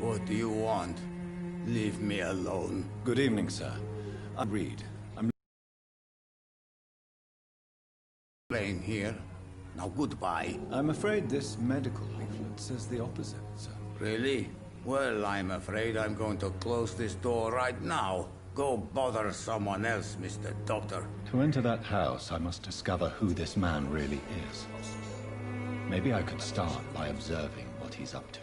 What do you want? Leave me alone. Good evening, sir. I'm Reed. I'm Playing here. Now goodbye. I'm afraid this medical leaflet says the opposite, sir. Really? Well, I'm afraid I'm going to close this door right now. Go bother someone else, Mr. Doctor. To enter that house, I must discover who this man really is. Maybe I could start by observing what he's up to.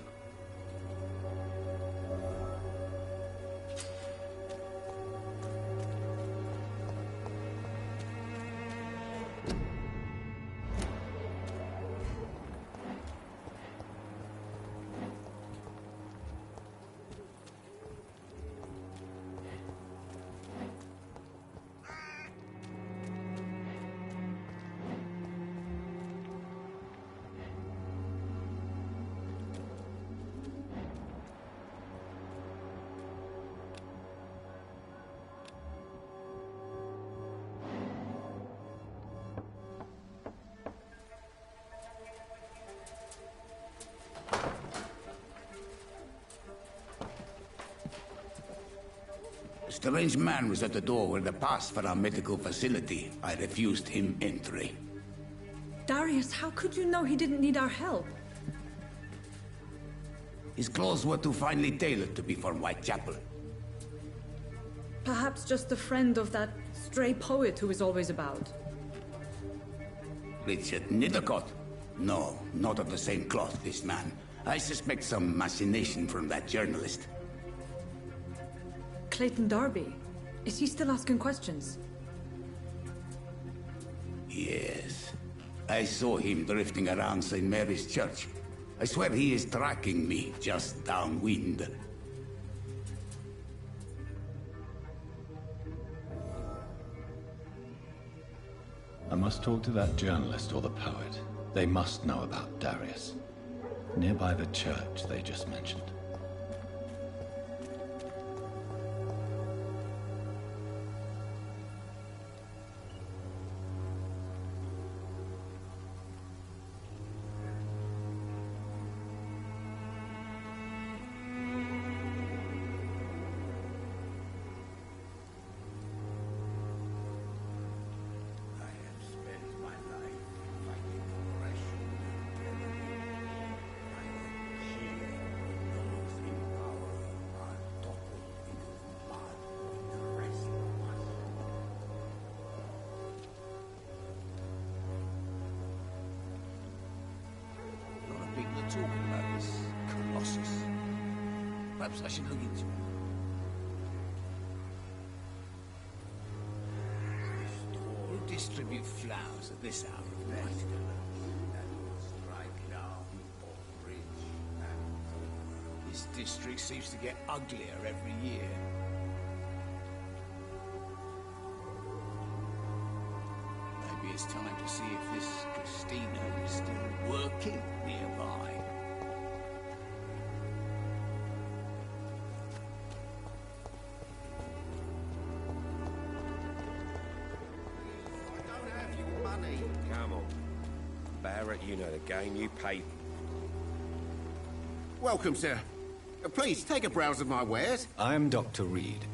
A strange man was at the door with a pass for our medical facility. I refused him entry. Darius, how could you know he didn't need our help? His clothes were too finely tailored to be from Whitechapel. Perhaps just a friend of that stray poet who is always about. Richard Nithercott? No, not of the same cloth, this man. I suspect some machination from that journalist. Clayton Darby. Is he still asking questions? Yes. I saw him drifting around St. Mary's Church. I swear he is tracking me just downwind. I must talk to that journalist or the poet. They must know about Darius. Nearby the church they just mentioned. Talking about this colossus. Perhaps I should look into it. Who distribute flowers at this hour of night? Strike down or bridge. This district seems to get uglier every year. Maybe it's time to see if this Christina is still working nearby. Come on. Barrett, you know the game. You paid. Welcome, sir. Please, take a browse of my wares. I am Dr. Reed.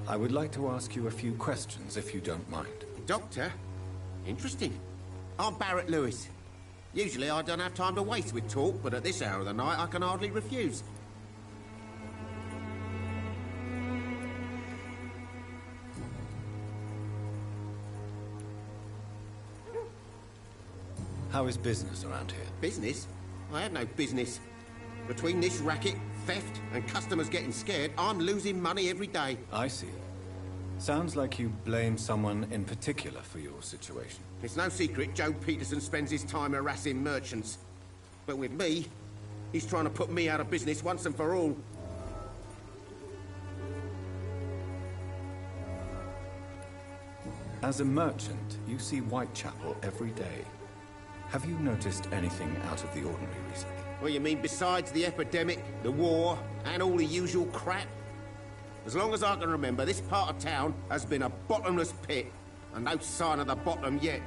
I would like to ask you a few questions, if you don't mind. Doctor? Interesting. I'm Barrett Lewis. Usually I don't have time to waste with talk, but at this hour of the night I can hardly refuse. How is business around here? Business? I have no business. Between this racket, theft, and customers getting scared, I'm losing money every day. I see. Sounds like you blame someone in particular for your situation. It's no secret Joe Peterson spends his time harassing merchants. But with me, he's trying to put me out of business once and for all. As a merchant, you see Whitechapel every day. Have you noticed anything out of the ordinary recently? Well, you mean besides the epidemic, the war, and all the usual crap? As long as I can remember, this part of town has been a bottomless pit, and no sign of the bottom yet.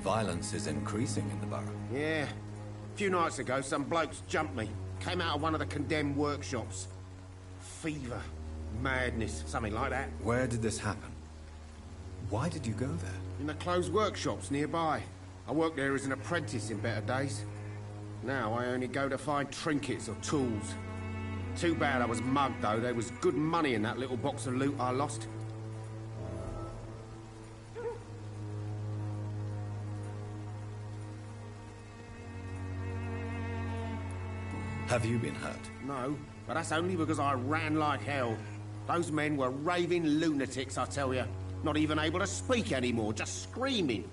Violence is increasing in the borough. Yeah. A few nights ago, some blokes jumped me. Came out of one of the condemned workshops. Fever. Madness. Something like that. Where did this happen? Why did you go there? In the closed workshops nearby. I worked there as an apprentice in better days. Now I only go to find trinkets or tools. Too bad I was mugged, though. There was good money in that little box of loot I lost. Have you been hurt? No, but that's only because I ran like hell. Those men were raving lunatics, I tell you. Not even able to speak anymore, just screaming.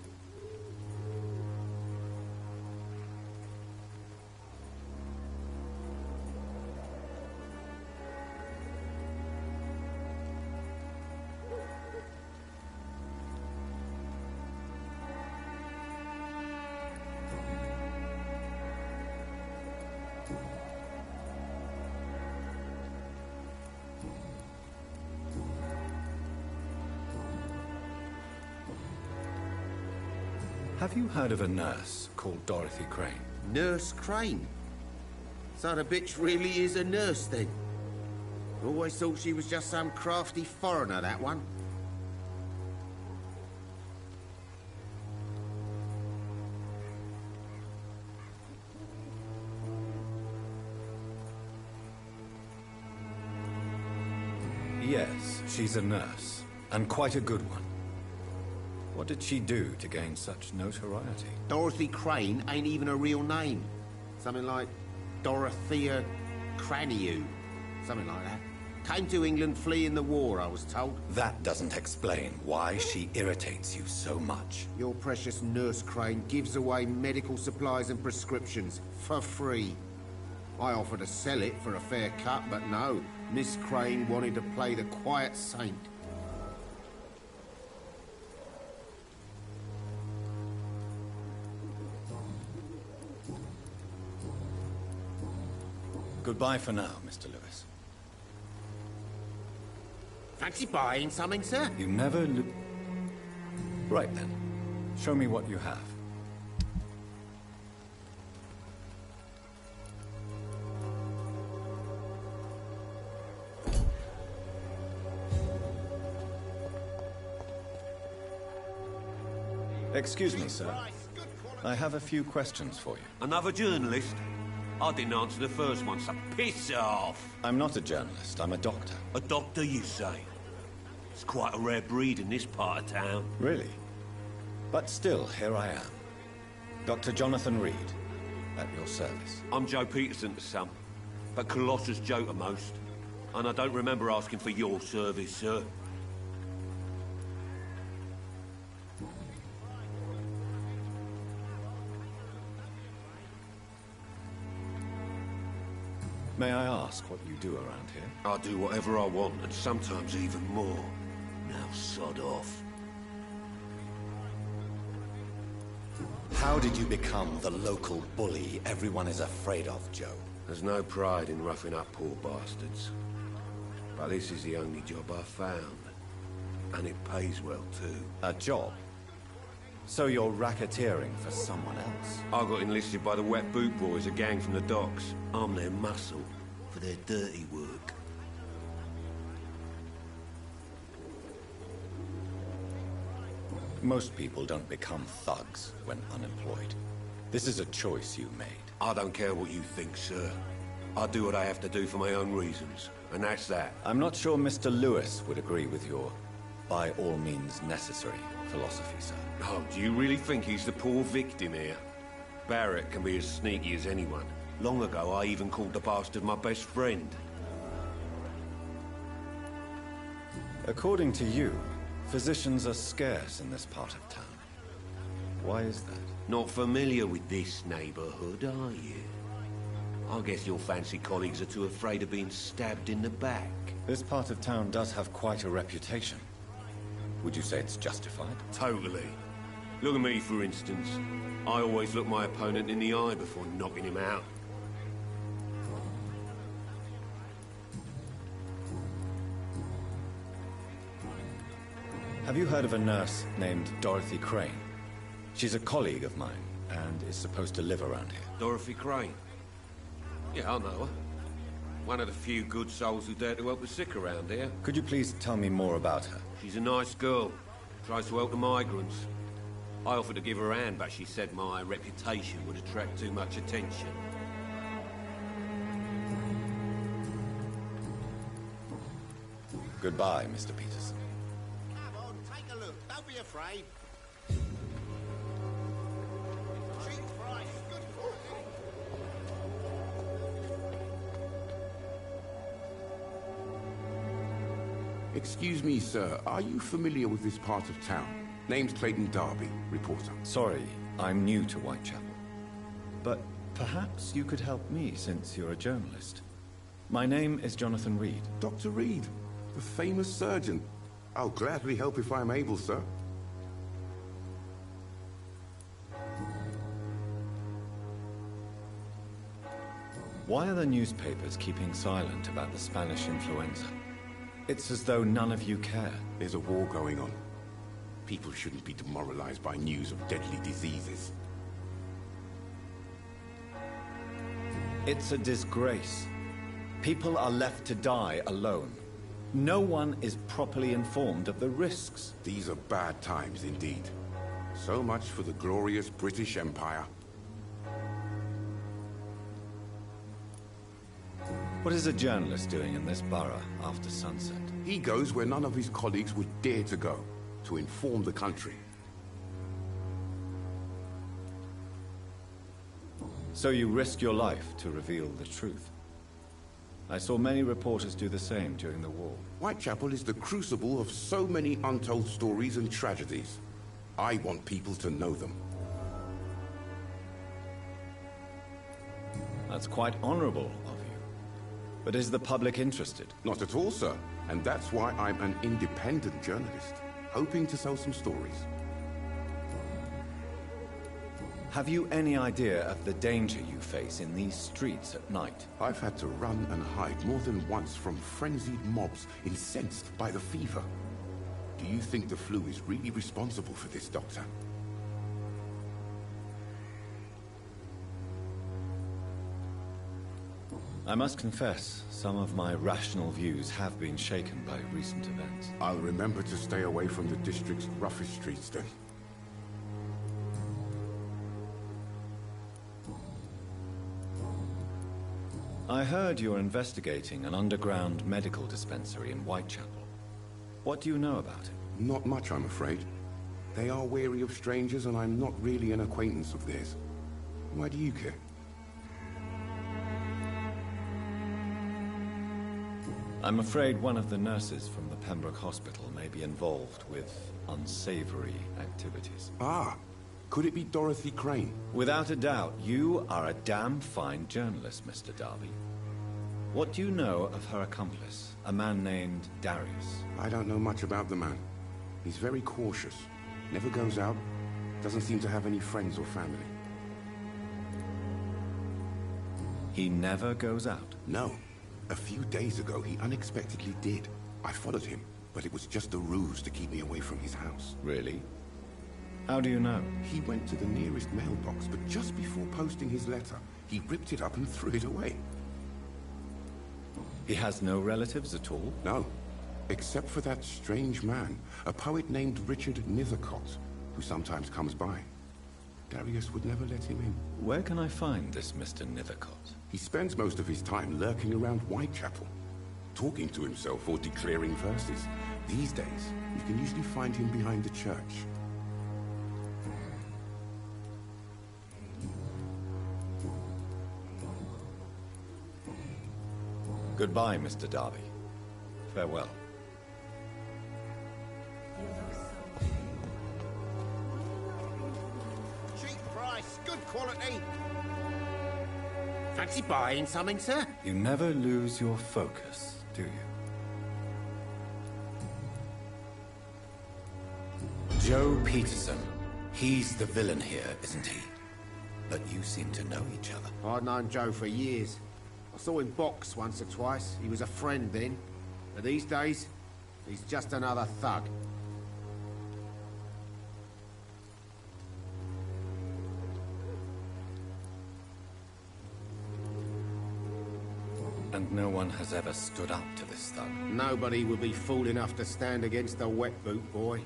Have you heard of a nurse called Dorothy Crane? Nurse Crane? So the bitch really is a nurse, then? Always thought she was just some crafty foreigner, that one. Yes, she's a nurse, and quite a good one. What did she do to gain such notoriety? Dorothy Crane ain't even a real name. Something like Dorothea Craniu. Something like that. Came to England fleeing the war, I was told. That doesn't explain why she irritates you so much. Your precious Nurse Crane gives away medical supplies and prescriptions for free. I offered to sell it for a fair cut, but no. Miss Crane wanted to play the quiet saint. Goodbye for now, Mr. Lewis. Fancy buying something, sir? You never Right then. Show me what you have. Excuse me, sir. I have a few questions for you. Another journalist? I didn't answer the first one, so piss off! I'm not a journalist, I'm a doctor. A doctor, you say? It's quite a rare breed in this part of town. Really? But still, here I am. Dr. Jonathan Reed, at your service. I'm Joe Peterson to some, but Colossus Joe to most. And I don't remember asking for your service, sir. May I ask what you do around here? I do whatever I want, and sometimes even more. Now sod off. How did you become the local bully everyone is afraid of, Joe? There's no pride in roughing up poor bastards. But this is the only job I've found. And it pays well, too. A job? So you're racketeering for someone else? I got enlisted by the Wet Boot Boys, a gang from the docks. I'm their muscle for their dirty work. Most people don't become thugs when unemployed. This is a choice you made. I don't care what you think, sir. I do what I have to do for my own reasons, and that's that. I'm not sure Mr. Lewis would agree with your by all means necessary philosophy, sir. Oh, do you really think he's the poor victim here? Barrett can be as sneaky as anyone. Long ago, I even called the bastard my best friend. According to you, physicians are scarce in this part of town. Why is that? Not familiar with this neighborhood, are you? I guess your fancy colleagues are too afraid of being stabbed in the back. This part of town does have quite a reputation. Would you say it's justified? Totally. Look at me, for instance. I always look my opponent in the eye before knocking him out. Have you heard of a nurse named Dorothy Crane? She's a colleague of mine, and is supposed to live around here. Dorothy Crane. Yeah, I know her. One of the few good souls who dare to help the sick around here. Could you please tell me more about her? She's a nice girl. Tries to help the migrants. I offered to give her a hand, but she said my reputation would attract too much attention. Goodbye, Mr. Peterson. Come on, take a look. Don't be afraid. Cheap price, good quality. Excuse me, sir. Are you familiar with this part of town? Name's Clayton Darby, reporter. Sorry, I'm new to Whitechapel. But perhaps you could help me, since you're a journalist. My name is Jonathan Reed. Dr. Reed, the famous surgeon. I'll gladly help if I'm able, sir. Why are the newspapers keeping silent about the Spanish influenza? It's as though none of you care. There's a war going on. People shouldn't be demoralized by news of deadly diseases. It's a disgrace. People are left to die alone. No one is properly informed of the risks. These are bad times indeed. So much for the glorious British Empire. What is a journalist doing in this borough after sunset? He goes where none of his colleagues would dare to go, to inform the country. So you risk your life to reveal the truth. I saw many reporters do the same during the war. Whitechapel is the crucible of so many untold stories and tragedies. I want people to know them. That's quite honorable of you. But is the public interested? Not at all, sir. And that's why I'm an independent journalist, hoping to sell some stories. Have you any idea of the danger you face in these streets at night? I've had to run and hide more than once from frenzied mobs incensed by the fever. Do you think the flu is really responsible for this, Doctor? I must confess, some of my rational views have been shaken by recent events. I'll remember to stay away from the district's roughest streets then. I heard you're investigating an underground medical dispensary in Whitechapel. What do you know about it? Not much, I'm afraid. They are wary of strangers, and I'm not really an acquaintance of theirs. Why do you care? I'm afraid one of the nurses from the Pembroke Hospital may be involved with unsavory activities. Ah, could it be Dorothy Crane? Without a doubt, you are a damn fine journalist, Mr. Darby. What do you know of her accomplice, a man named Darius? I don't know much about the man. He's very cautious. Never goes out. Doesn't seem to have any friends or family. He never goes out? No. A few days ago, he unexpectedly did. I followed him, but it was just a ruse to keep me away from his house. Really? How do you know? He went to the nearest mailbox, but just before posting his letter, he ripped it up and threw it away. He has no relatives at all? No, except for that strange man, a poet named Richard Nithercott, who sometimes comes by. Darius would never let him in. Where can I find this Mr. Nithercott? He spends most of his time lurking around Whitechapel, talking to himself or declaring verses. These days, you can usually find him behind the church. Goodbye, Mr. Darby. Farewell. Cheap price, good quality. Fancy buying something, sir? You never lose your focus, do you? Joe Peterson. He's the villain here, isn't he? But you seem to know each other. I'd known Joe for years. I saw him box once or twice. He was a friend then. But these days, he's just another thug. And no one has ever stood up to this thug. Nobody would be fool enough to stand against the wet boot boy.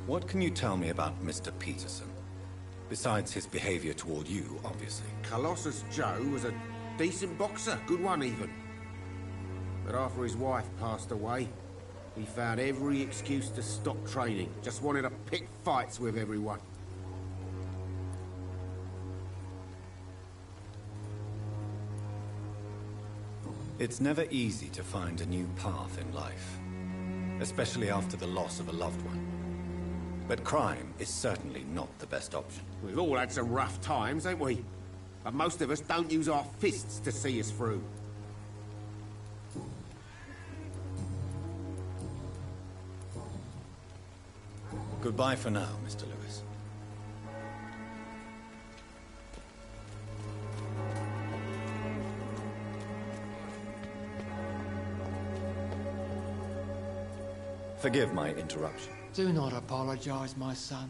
What can you tell me about Mr. Peterson? Besides his behavior toward you, obviously. Colossus Joe was a decent boxer, good one even. But after his wife passed away, he found every excuse to stop training. Just wanted to pick fights with everyone. It's never easy to find a new path in life, especially after the loss of a loved one. But crime is certainly not the best option. We've all had some rough times, ain't we? But most of us don't use our fists to see us through. Goodbye for now, Mr. Lewis. Forgive my interruption. Do not apologize, my son.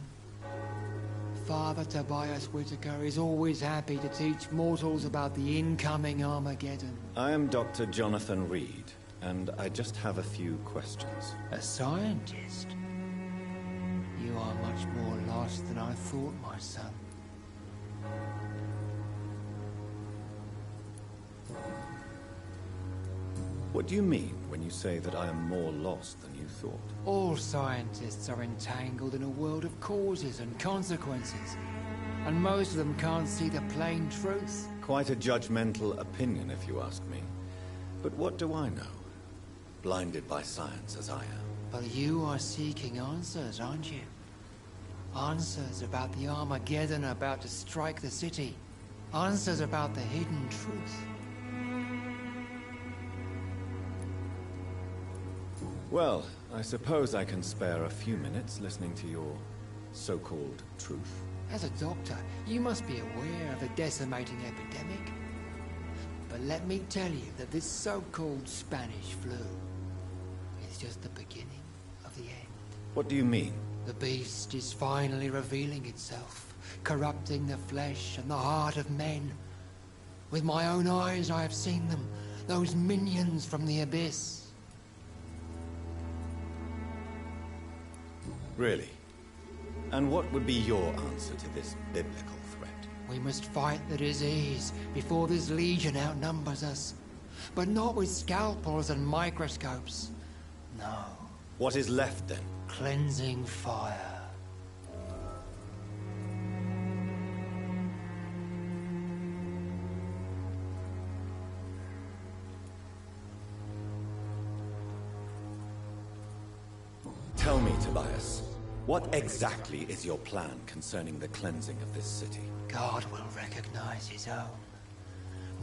Father Tobias Whitaker is always happy to teach mortals about the incoming Armageddon. I am Dr. Jonathan Reed, and I just have a few questions. A scientist? You are much more lost than I thought, my son. What do you mean when you say that I am more lost than you thought? All scientists are entangled in a world of causes and consequences, and most of them can't see the plain truth. Quite a judgmental opinion, if you ask me. But what do I know? Blinded by science as I am. But you are seeking answers, aren't you? Answers about the Armageddon about to strike the city. Answers about the hidden truth. Well, I suppose I can spare a few minutes listening to your so-called truth. As a doctor, you must be aware of the decimating epidemic. But let me tell you that this so-called Spanish flu is just the beginning of the end. What do you mean? The beast is finally revealing itself, corrupting the flesh and the heart of men. With my own eyes I have seen them, those minions from the abyss. Really? And what would be your answer to this biblical threat? We must fight the disease before this legion outnumbers us. But not with scalpels and microscopes. No. What is left then? Cleansing fire. Tell me, Tobias, what exactly is your plan concerning the cleansing of this city? God will recognize his own.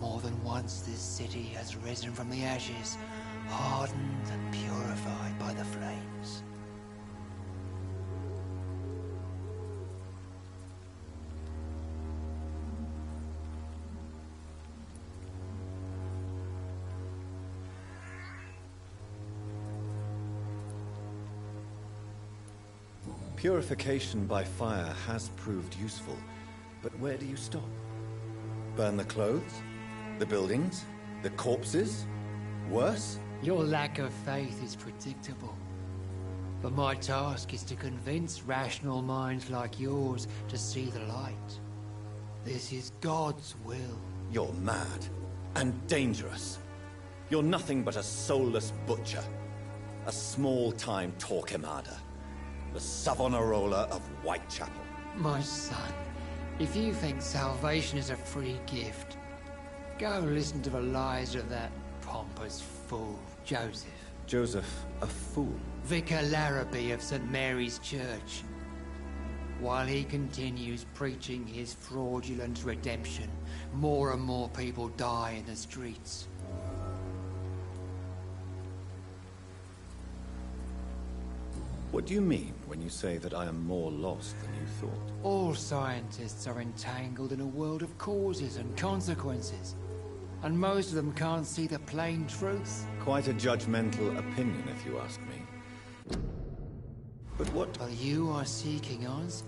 More than once this city has risen from the ashes, hardened and purified by the flames. Purification by fire has proved useful, but where do you stop? Burn the clothes? The buildings? The corpses? Worse? Your lack of faith is predictable. But my task is to convince rational minds like yours to see the light. This is God's will. You're mad and dangerous. You're nothing but a soulless butcher. A small-time Torquemada. The Savonarola of Whitechapel. My son, if you think salvation is a free gift, go listen to the lies of that pompous fool, Joseph. Joseph, a fool? Vicar Larrabee of St. Mary's Church. While he continues preaching his fraudulent redemption, more and more people die in the streets. What do you mean when you say that I am more lost than you thought? All scientists are entangled in a world of causes and consequences, and most of them can't see the plain truth. Quite a judgmental opinion, if you ask me. But what... But you are seeking answers.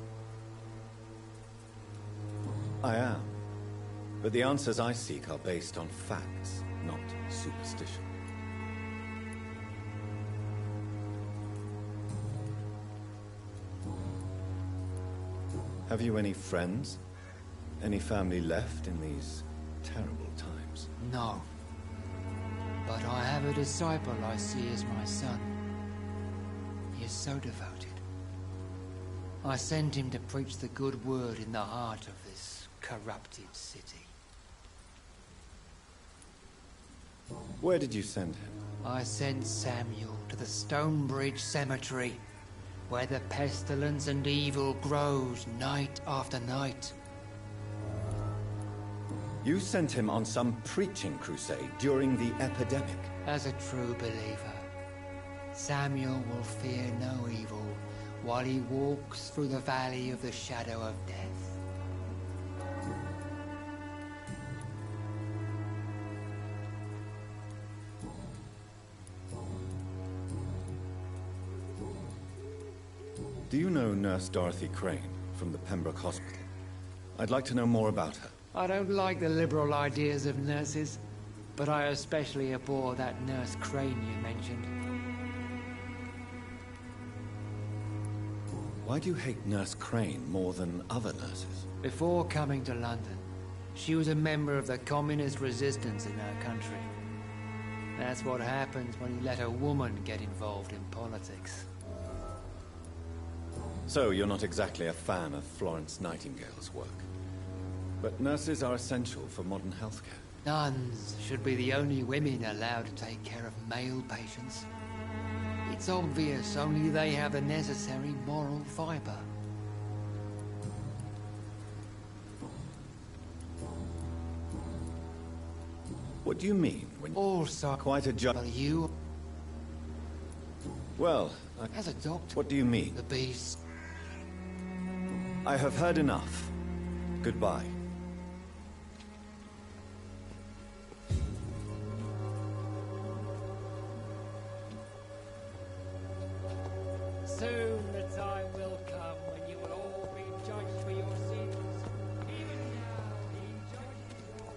I am. But the answers I seek are based on facts, not superstition. Have you any friends? Any family left in these terrible times? No. But I have a disciple I see as my son. He is so devoted. I sent him to preach the good word in the heart of this corrupted city. Where did you send him? I sent Samuel to the Stonebridge Cemetery, where the pestilence and evil grows night after night. You sent him on some preaching crusade during the epidemic. As a true believer, Samuel will fear no evil while he walks through the valley of the shadow of death. Do you know Nurse Dorothy Crane from the Pembroke Hospital? I'd like to know more about her. I don't like the liberal ideas of nurses, but I especially abhor that Nurse Crane you mentioned. Why do you hate Nurse Crane more than other nurses? Before coming to London, she was a member of the communist resistance in our country. That's what happens when you let a woman get involved in politics. So, you're not exactly a fan of Florence Nightingale's work. But nurses are essential for modern healthcare. Nuns should be the only women allowed to take care of male patients. It's obvious only they have the necessary moral fiber. What do you mean when Also, quite a well, you, Well, as a doctor, what do you mean? the beast. I have heard enough. Goodbye. Soon the time will come when you will all be judged for your sins. Even now, being judged for your...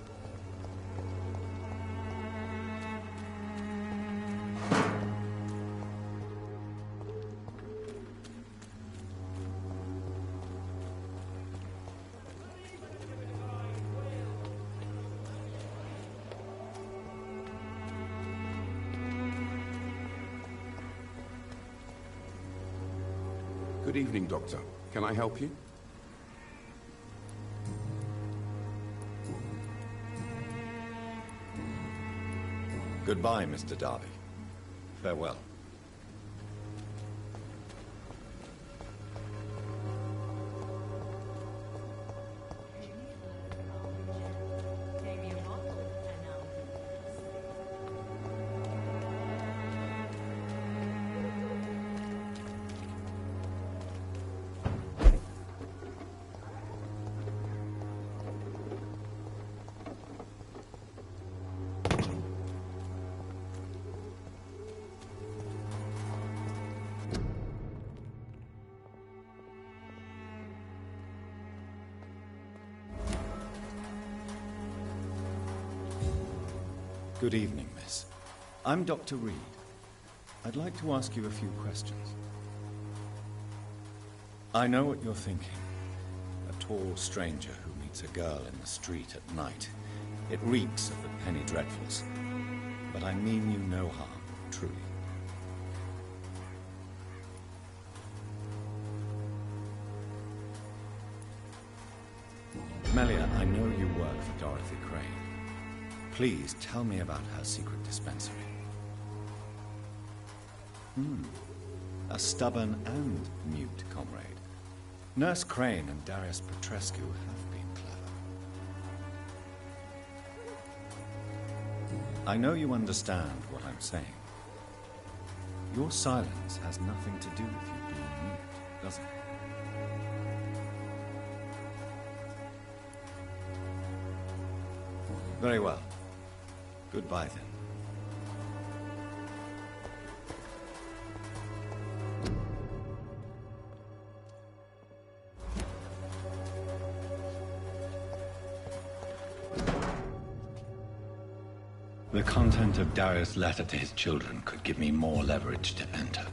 Good evening, Doctor. Can I help you? Goodbye, Mr. Darby. Farewell. Good evening, miss. I'm Dr. Reed. I'd like to ask you a few questions. I know what you're thinking. A tall stranger who meets a girl in the street at night. It reeks of the penny dreadfuls. But I mean you no harm, truly. Melia, I know you work for Dorothy Crane. Please tell me about her secret dispensary. A stubborn and mute comrade. Nurse Crane and Darius Petrescu have been clever. I know you understand what I'm saying. Your silence has nothing to do with you being mute, does it? Very well. Goodbye, then. The content of Darius' letter to his children could give me more leverage to enter.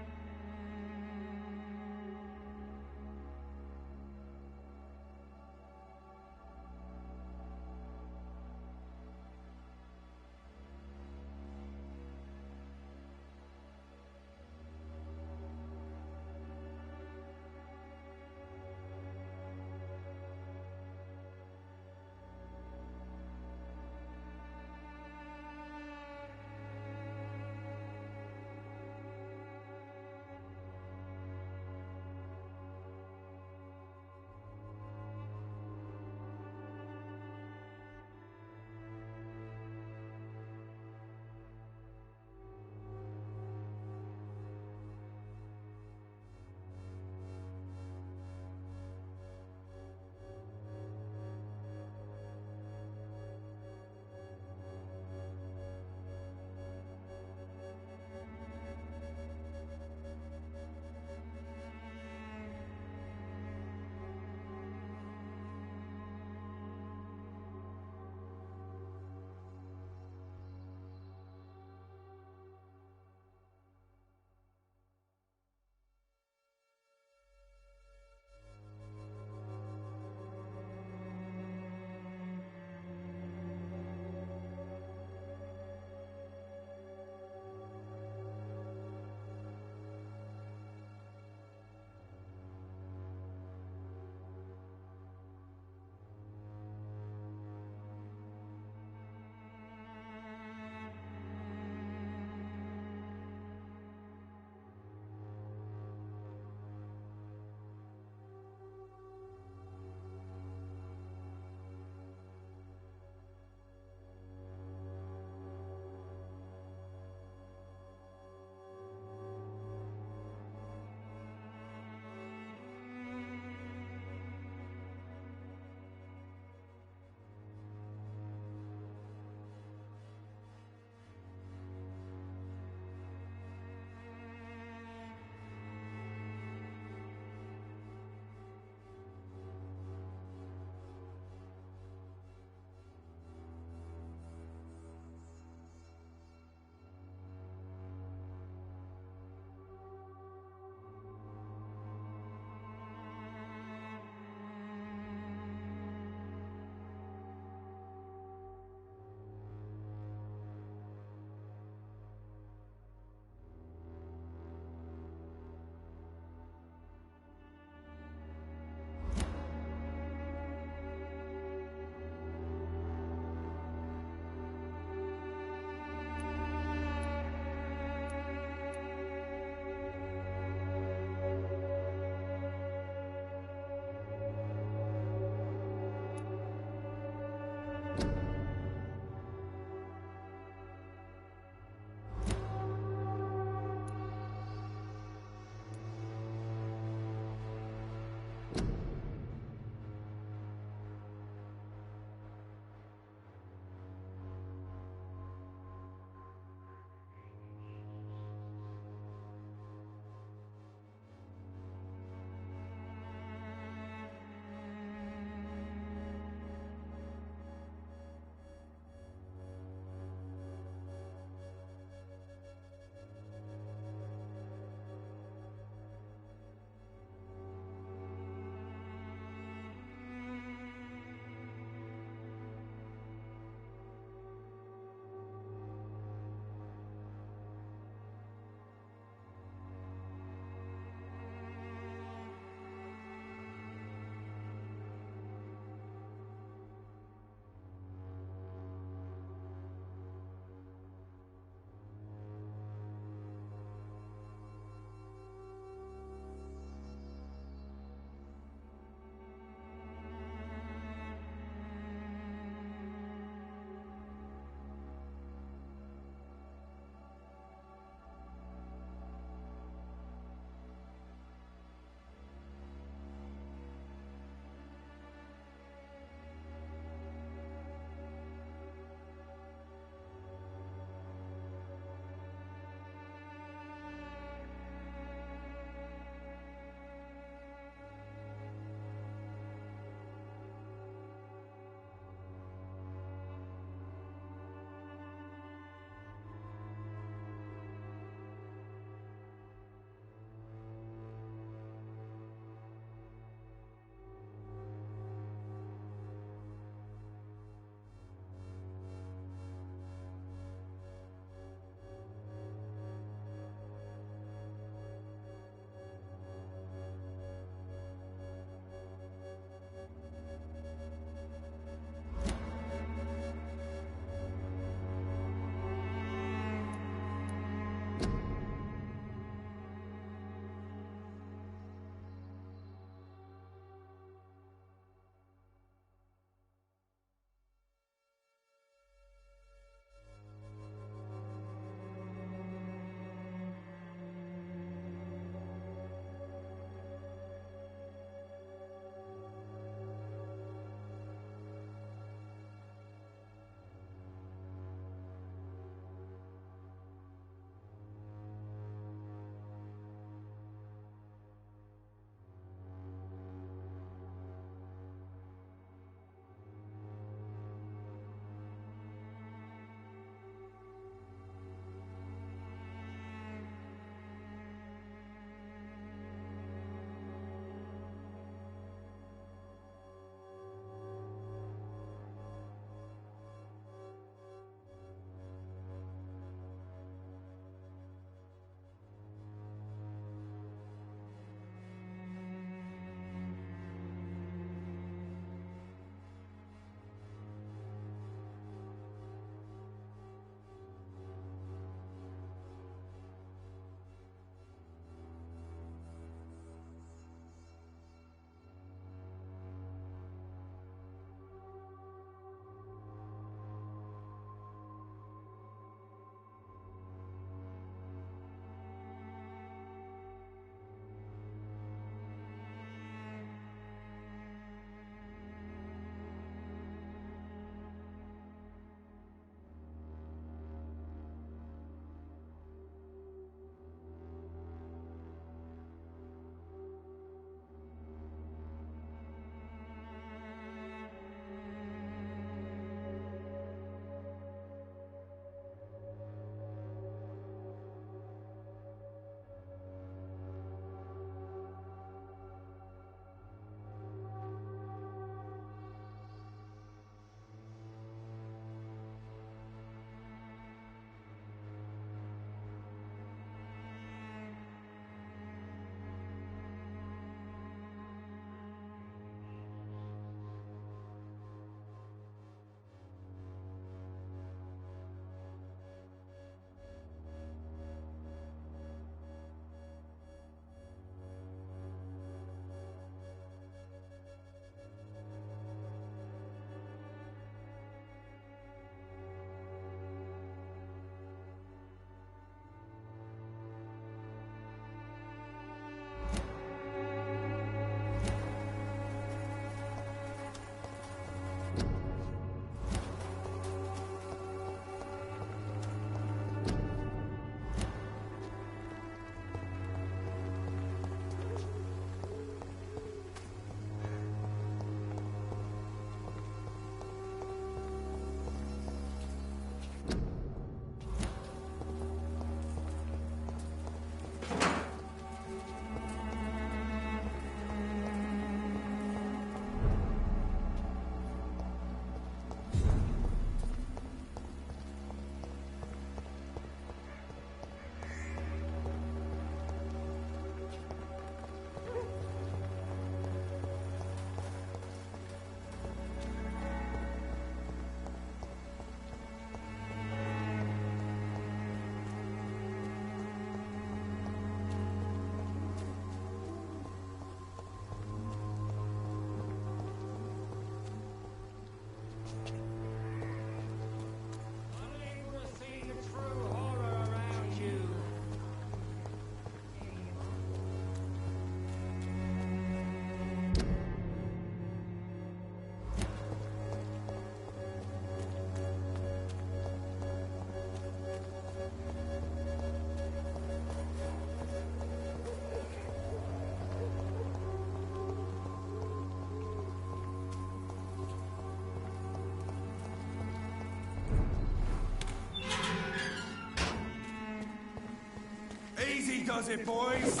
does it, boys!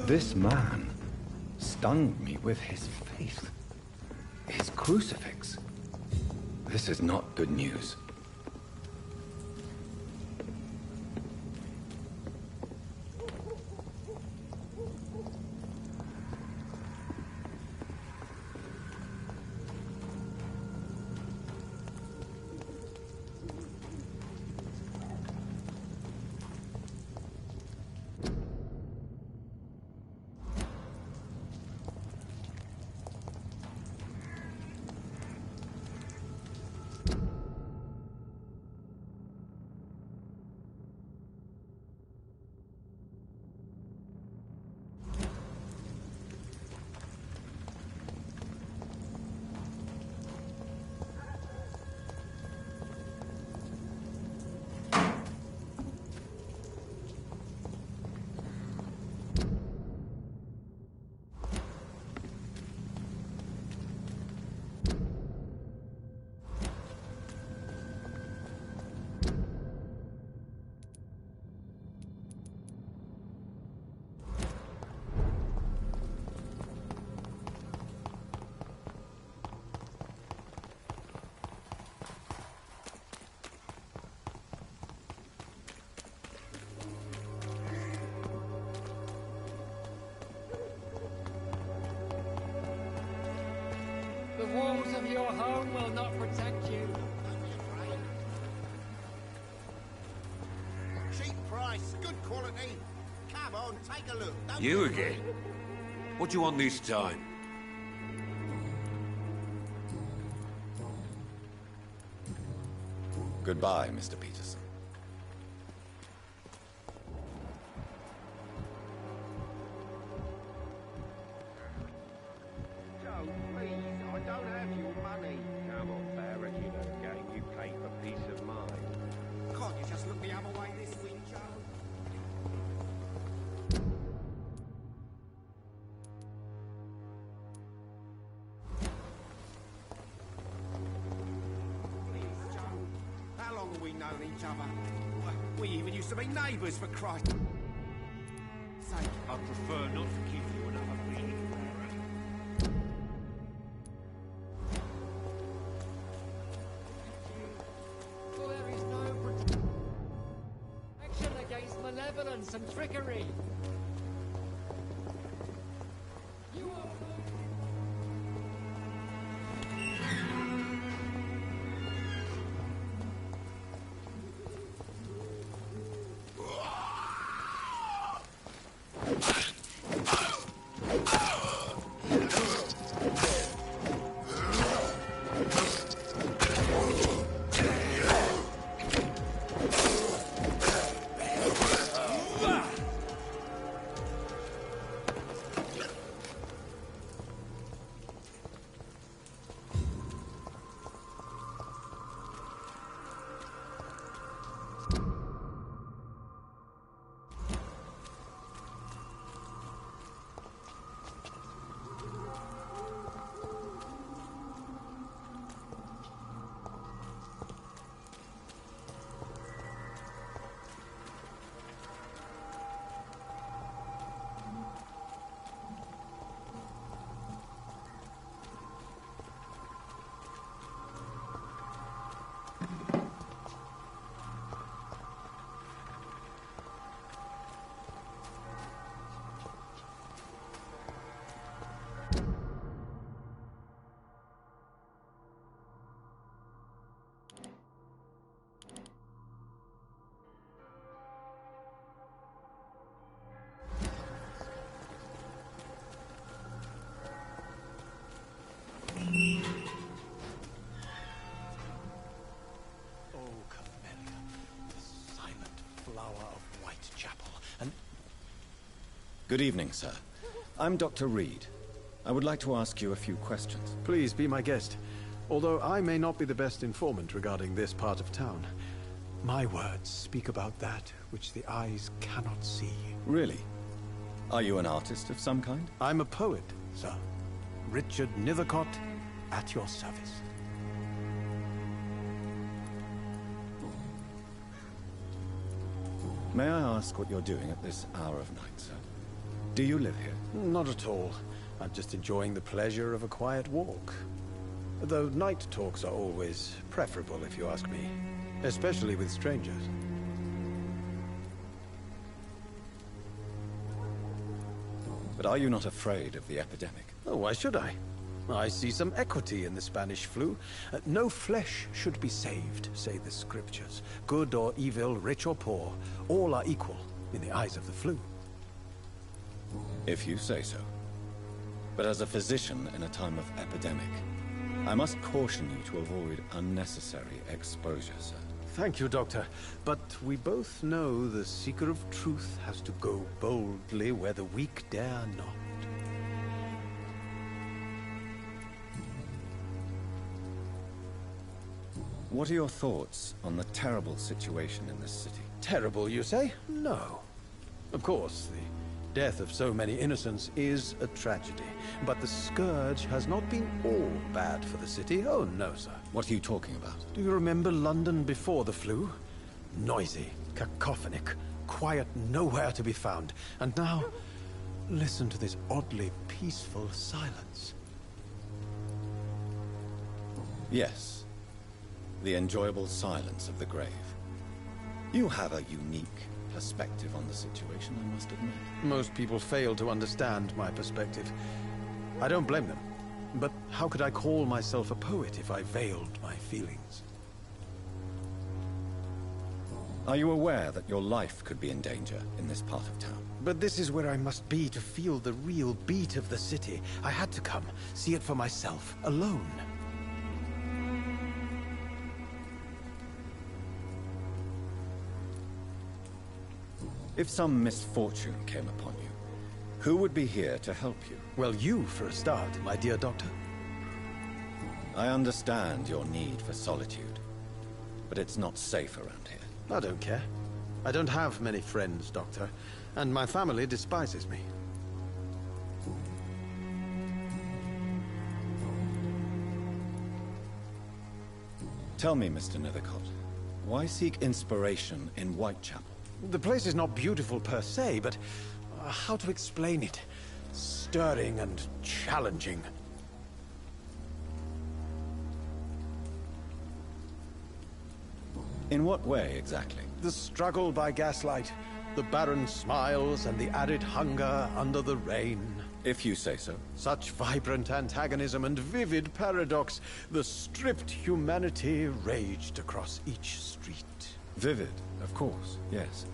This man stunned me with his faith. His crucifix. This is not good news. The walls of your home will not protect you. Cheap price, good quality. Come on, take a look. Don't You again? What do you want this time? Goodbye, Mr. Peterson. Joe, please, I don't have your money. Come on, Barrett, you know the game. You play for peace of mind. Can't you just look the other way this week, Joe? Please, Joe. How long have we known each other? We even used to be neighbours, for Christ's sake. I'd prefer not to give you another beating, Barrett. For there is no protection against malevolence and trickery. You are... flower of Whitechapel, and... Good evening, sir. I'm Dr. Reed. I would like to ask you a few questions. Please be my guest. Although I may not be the best informant regarding this part of town, my words speak about that which the eyes cannot see. Really? Are you an artist of some kind? I'm a poet, sir. Richard Nethercott, at your service. May I ask what you're doing at this hour of night, sir? Do you live here? Not at all. I'm just enjoying the pleasure of a quiet walk. Though night talks are always preferable, if you ask me. Especially with strangers. But are you not afraid of the epidemic? Oh, why should I? I see some equity in the Spanish flu. No flesh should be saved, say the scriptures. Good or evil, rich or poor, all are equal in the eyes of the flu. If you say so. But as a physician in a time of epidemic, I must caution you to avoid unnecessary exposure, sir. Thank you, Doctor. But we both know the seeker of truth has to go boldly where the weak dare not. What are your thoughts on the terrible situation in this city? Terrible, you say? No. Of course, the death of so many innocents is a tragedy. But the scourge has not been all bad for the city. Oh, no, sir. What are you talking about? Do you remember London before the flu? Noisy, cacophonic, quiet nowhere to be found. And now, listen to this oddly peaceful silence. Yes. The enjoyable silence of the grave. You have a unique perspective on the situation, I must admit. Most people fail to understand my perspective. I don't blame them. But how could I call myself a poet if I veiled my feelings? Are you aware that your life could be in danger in this part of town? But this is where I must be to feel the real beat of the city. I had to come, see it for myself, alone. If some misfortune came upon you, who would be here to help you? Well, you for a start, my dear doctor. I understand your need for solitude, but it's not safe around here. I don't care. I don't have many friends, Doctor, and my family despises me. Tell me, Mr. Nethercott, why seek inspiration in Whitechapel? The place is not beautiful per se, but how to explain it? Stirring and challenging. In what way, exactly? The struggle by gaslight, the barren smiles, and the arid hunger under the rain. If you say so. Such vibrant antagonism and vivid paradox. The stripped humanity raged across each street. Vivid, of course, yes.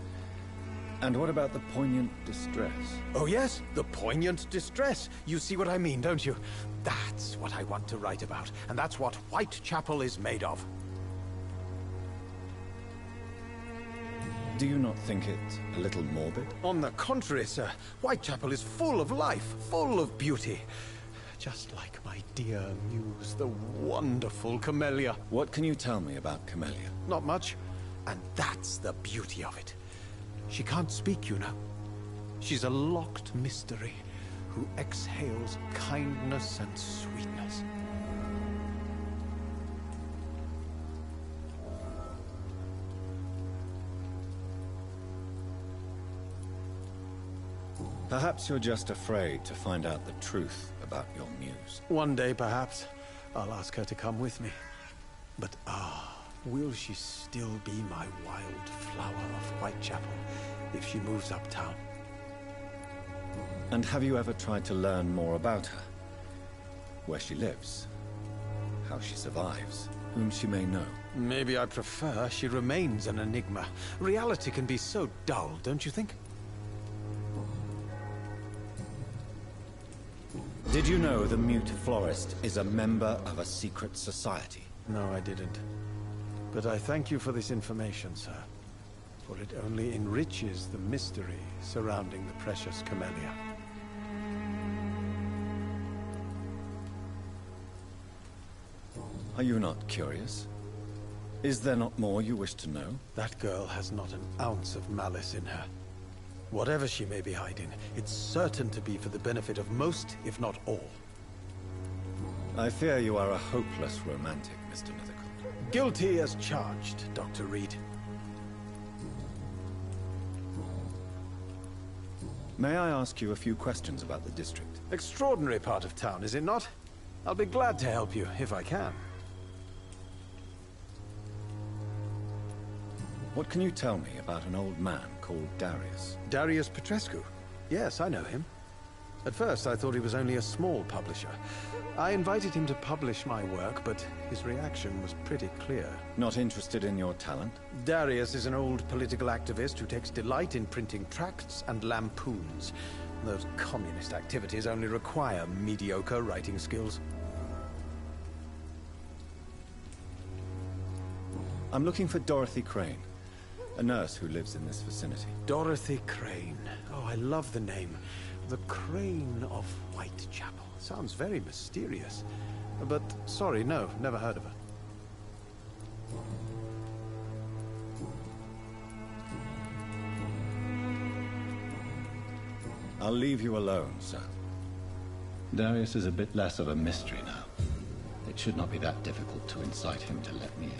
And what about the poignant distress? Oh yes, the poignant distress. You see what I mean, don't you? That's what I want to write about, and that's what Whitechapel is made of. Do you not think it a little morbid? On the contrary, sir. Whitechapel is full of life, full of beauty. Just like my dear muse, the wonderful Camellia. What can you tell me about Camellia? Not much. And that's the beauty of it. She can't speak, you know. She's a locked mystery who exhales kindness and sweetness. Perhaps you're just afraid to find out the truth about your muse. One day, perhaps, I'll ask her to come with me. But will she still be my wild flower of Whitechapel if she moves uptown? And have you ever tried to learn more about her? Where she lives? How she survives? Whom she may know? Maybe I prefer she remains an enigma. Reality can be so dull, don't you think? Did you know the Mute Florist is a member of a secret society? No, I didn't. But I thank you for this information, sir. for it only enriches the mystery surrounding the precious camellia. Are you not curious? Is there not more you wish to know? That girl has not an ounce of malice in her. Whatever she may be hiding, it's certain to be for the benefit of most, if not all. I fear you are a hopeless romantic, Mr. Nithicott. Guilty as charged, Dr. Reed. May I ask you a few questions about the district? Extraordinary part of town, is it not? I'll be glad to help you, if I can. What can you tell me about an old man called Darius? Darius Petrescu? Yes, I know him. At first, I thought he was only a small publisher. I invited him to publish my work, but his reaction was pretty clear. Not interested in your talent? Darius is an old political activist who takes delight in printing tracts and lampoons. Those communist activities only require mediocre writing skills. I'm looking for Dorothy Crane, a nurse who lives in this vicinity. Dorothy Crane. Oh, I love the name. The Crane of Whitechapel. Sounds very mysterious. But, sorry, no, never heard of her. I'll leave you alone, sir. Darius is a bit less of a mystery now. It should not be that difficult to incite him to let me in.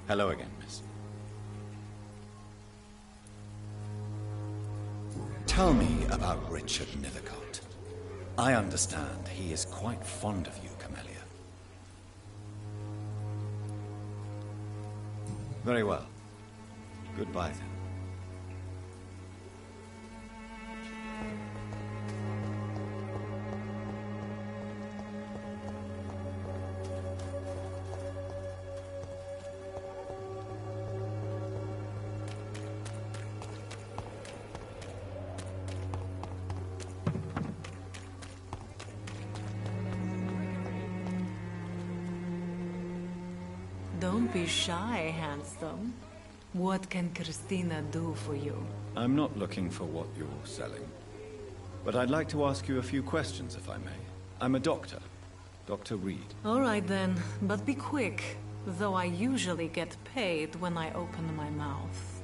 Hello again, miss. Tell me about Richard Nithicott. I understand he is quite fond of you, Camellia. Very well. Goodbye, then. Don't be shy, handsome. What can Christina do for you? I'm not looking for what you're selling. But I'd like to ask you a few questions, if I may. I'm a doctor. Dr. Reed. All right then, but be quick. Though I usually get paid when I open my mouth.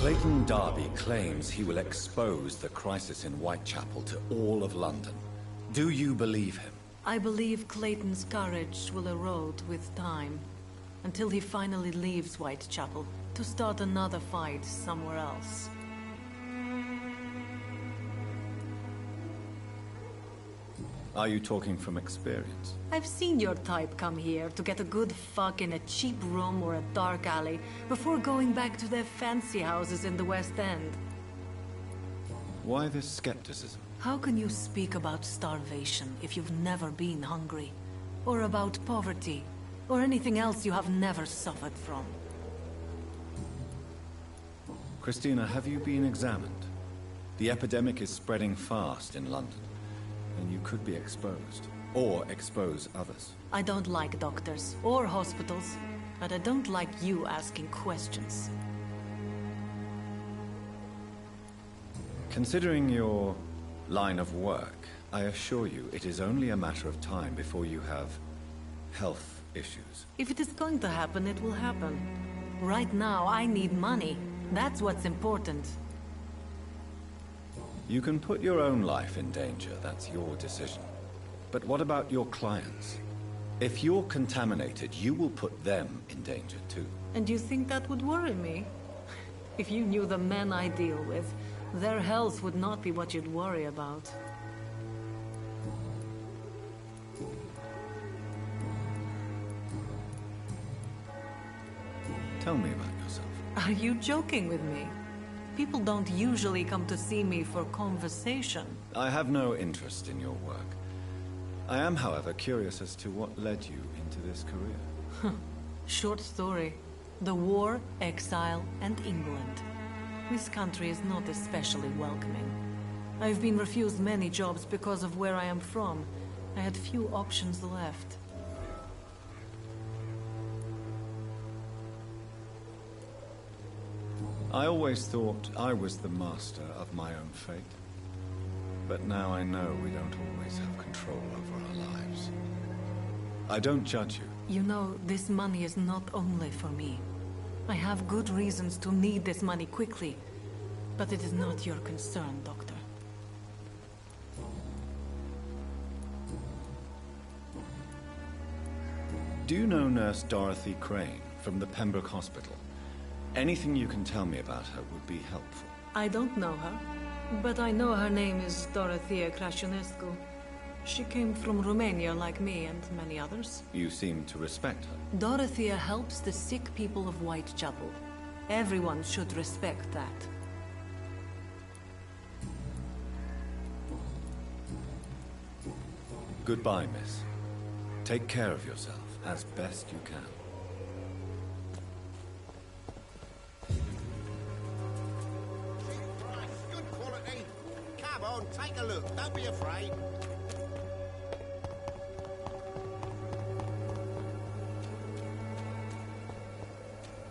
Clayton Darby claims he will expose the crisis in Whitechapel to all of London. Do you believe him? I believe Clayton's courage will erode with time, until he finally leaves Whitechapel to start another fight somewhere else. Are you talking from experience? I've seen your type come here to get a good fuck in a cheap room or a dark alley before going back to their fancy houses in the West End. Why this skepticism? How can you speak about starvation if you've never been hungry? Or about poverty? Or anything else you have never suffered from? Christina, have you been examined? The epidemic is spreading fast in London, and you could be exposed, or expose others. I don't like doctors or hospitals, but I don't like you asking questions. Considering your line of work, I assure you it is only a matter of time before you have health issues. If it is going to happen, it will happen. Right now, I need money. That's what's important. You can put your own life in danger, that's your decision. But what about your clients? If you're contaminated, you will put them in danger too. And you think that would worry me? If you knew the men I deal with, their health would not be what you'd worry about. Tell me about yourself. Are you joking with me? People don't usually come to see me for conversation. I have no interest in your work. I am, however, curious as to what led you into this career. Short story. The war, exile, and England. This country is not especially welcoming. I've been refused many jobs because of where I am from. I had few options left. I always thought I was the master of my own fate. But now I know we don't always have control over our lives. I don't judge you. You know, this money is not only for me. I have good reasons to need this money quickly. But it is not your concern, Doctor. Do you know Nurse Dorothy Crane from the Pembroke Hospital? Anything you can tell me about her would be helpful. I don't know her, but I know her name is Dorothea Crăciunescu. She came from Romania like me and many others. You seem to respect her. Dorothea helps the sick people of Whitechapel. Everyone should respect that. Goodbye, miss. Take care of yourself as best you can. Good quality. Come on, take a look. Don't be afraid.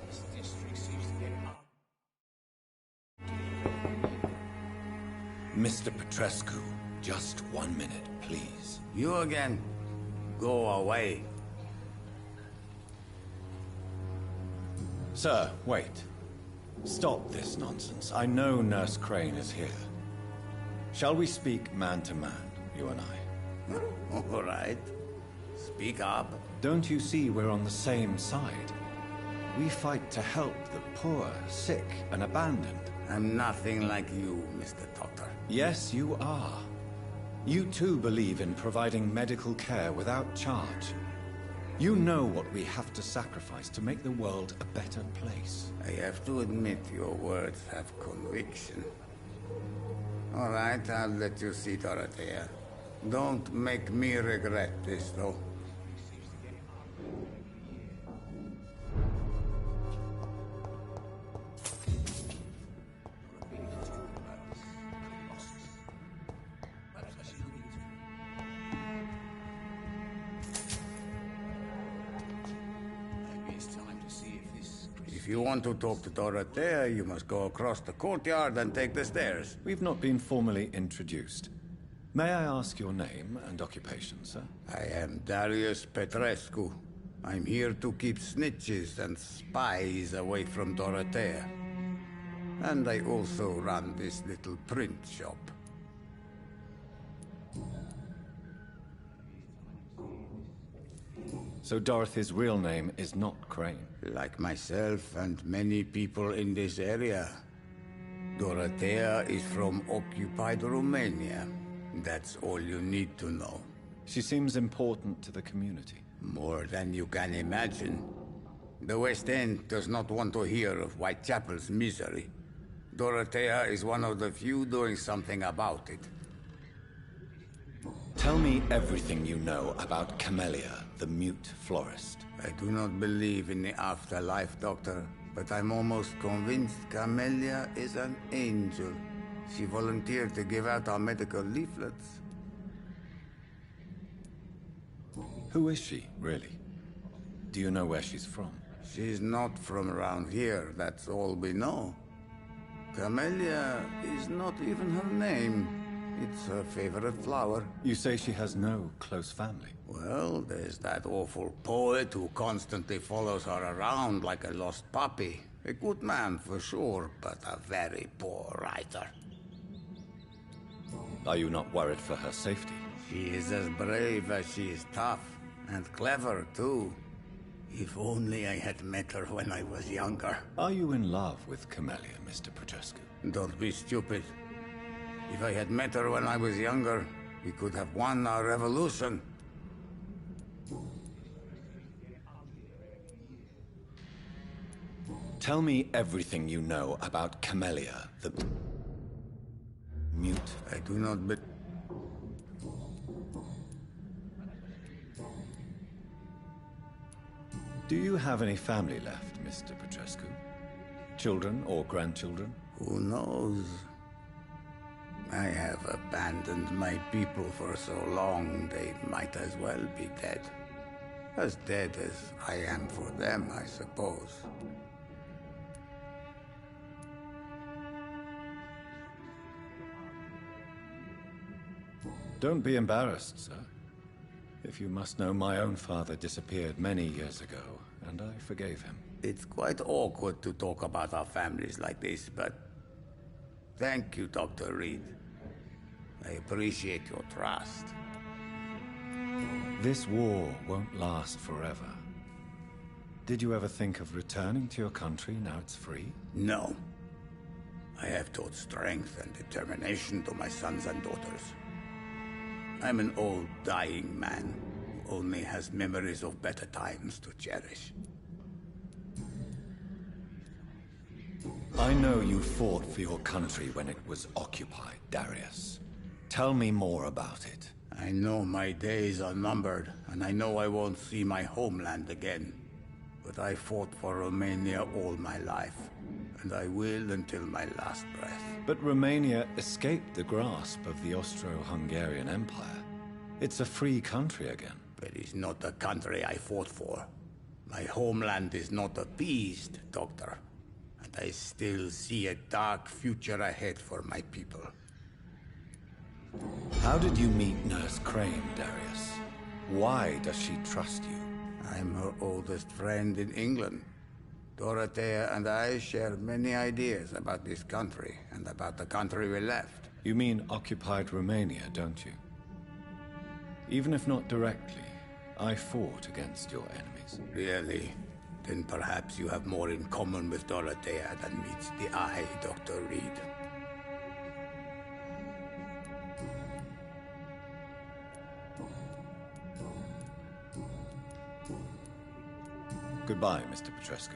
This district seems to get up. Mr. Petrescu, just 1 minute, please. You again? Go away. Sir, wait. Stop this nonsense. I know Nurse Crane is here. Shall we speak man to man, you and I? All right. Speak up. Don't you see we're on the same side? We fight to help the poor, sick, and abandoned. I'm nothing like you, Mr. Doctor. Yes, you are. You too believe in providing medical care without charge. You know what we have to sacrifice to make the world a better place. I have to admit your words have conviction. All right, I'll let you see Dorothea. Don't make me regret this, though. If you want to talk to Dorothea, you must go across the courtyard and take the stairs. We've not been formally introduced. May I ask your name and occupation, sir? I am Darius Petrescu. I'm here to keep snitches and spies away from Dorothea. And I also run this little print shop. So Dorothy's real name is not Crane? Like myself and many people in this area. Dorothea is from occupied Romania. That's all you need to know. She seems important to the community. More than you can imagine. The West End does not want to hear of Whitechapel's misery. Dorothea is one of the few doing something about it. Tell me everything you know about Camellia, the mute florist. I do not believe in the afterlife, Doctor, but I'm almost convinced Camellia is an angel. She volunteered to give out our medical leaflets. Who is she, really? Do you know where she's from? She's not from around here, that's all we know. Camellia is not even her name. It's her favorite flower. You say she has no close family? Well, there's that awful poet who constantly follows her around like a lost puppy. A good man for sure, but a very poor writer. Are you not worried for her safety? She is as brave as she is tough, and clever too. If only I had met her when I was younger. Are you in love with Camellia, Mr. Petrescu? Don't be stupid. If I had met her when I was younger, we could have won our revolution. Tell me everything you know about Camellia, the... mute. I do not but... Do you have any family left, Mr. Petrescu? Children or grandchildren? Who knows? I have abandoned my people for so long, they might as well be dead. As dead as I am for them, I suppose. Don't be embarrassed, sir. If you must know, my own father disappeared many years ago, and I forgave him. It's quite awkward to talk about our families like this, but... Thank you, Dr. Reed. I appreciate your trust. This war won't last forever. Did you ever think of returning to your country now it's free? No. I have taught strength and determination to my sons and daughters. I'm an old, dying man who only has memories of better times to cherish. I know you fought for your country when it was occupied, Darius. Tell me more about it. I know my days are numbered, and I know I won't see my homeland again. But I fought for Romania all my life, and I will until my last breath. But Romania escaped the grasp of the Austro-Hungarian Empire. It's a free country again. But it's not the country I fought for. My homeland is not appeased, Doctor. And I still see a dark future ahead for my people. How did you meet Nurse Crane, Darius? Why does she trust you? I'm her oldest friend in England. Dorothea and I share many ideas about this country and about the country we left. You mean occupied Romania, don't you? Even if not directly, I fought against your enemies. Really? Then perhaps you have more in common with Dorothea than meets the eye, Dr. Reed. Goodbye, Mr. Petrescu.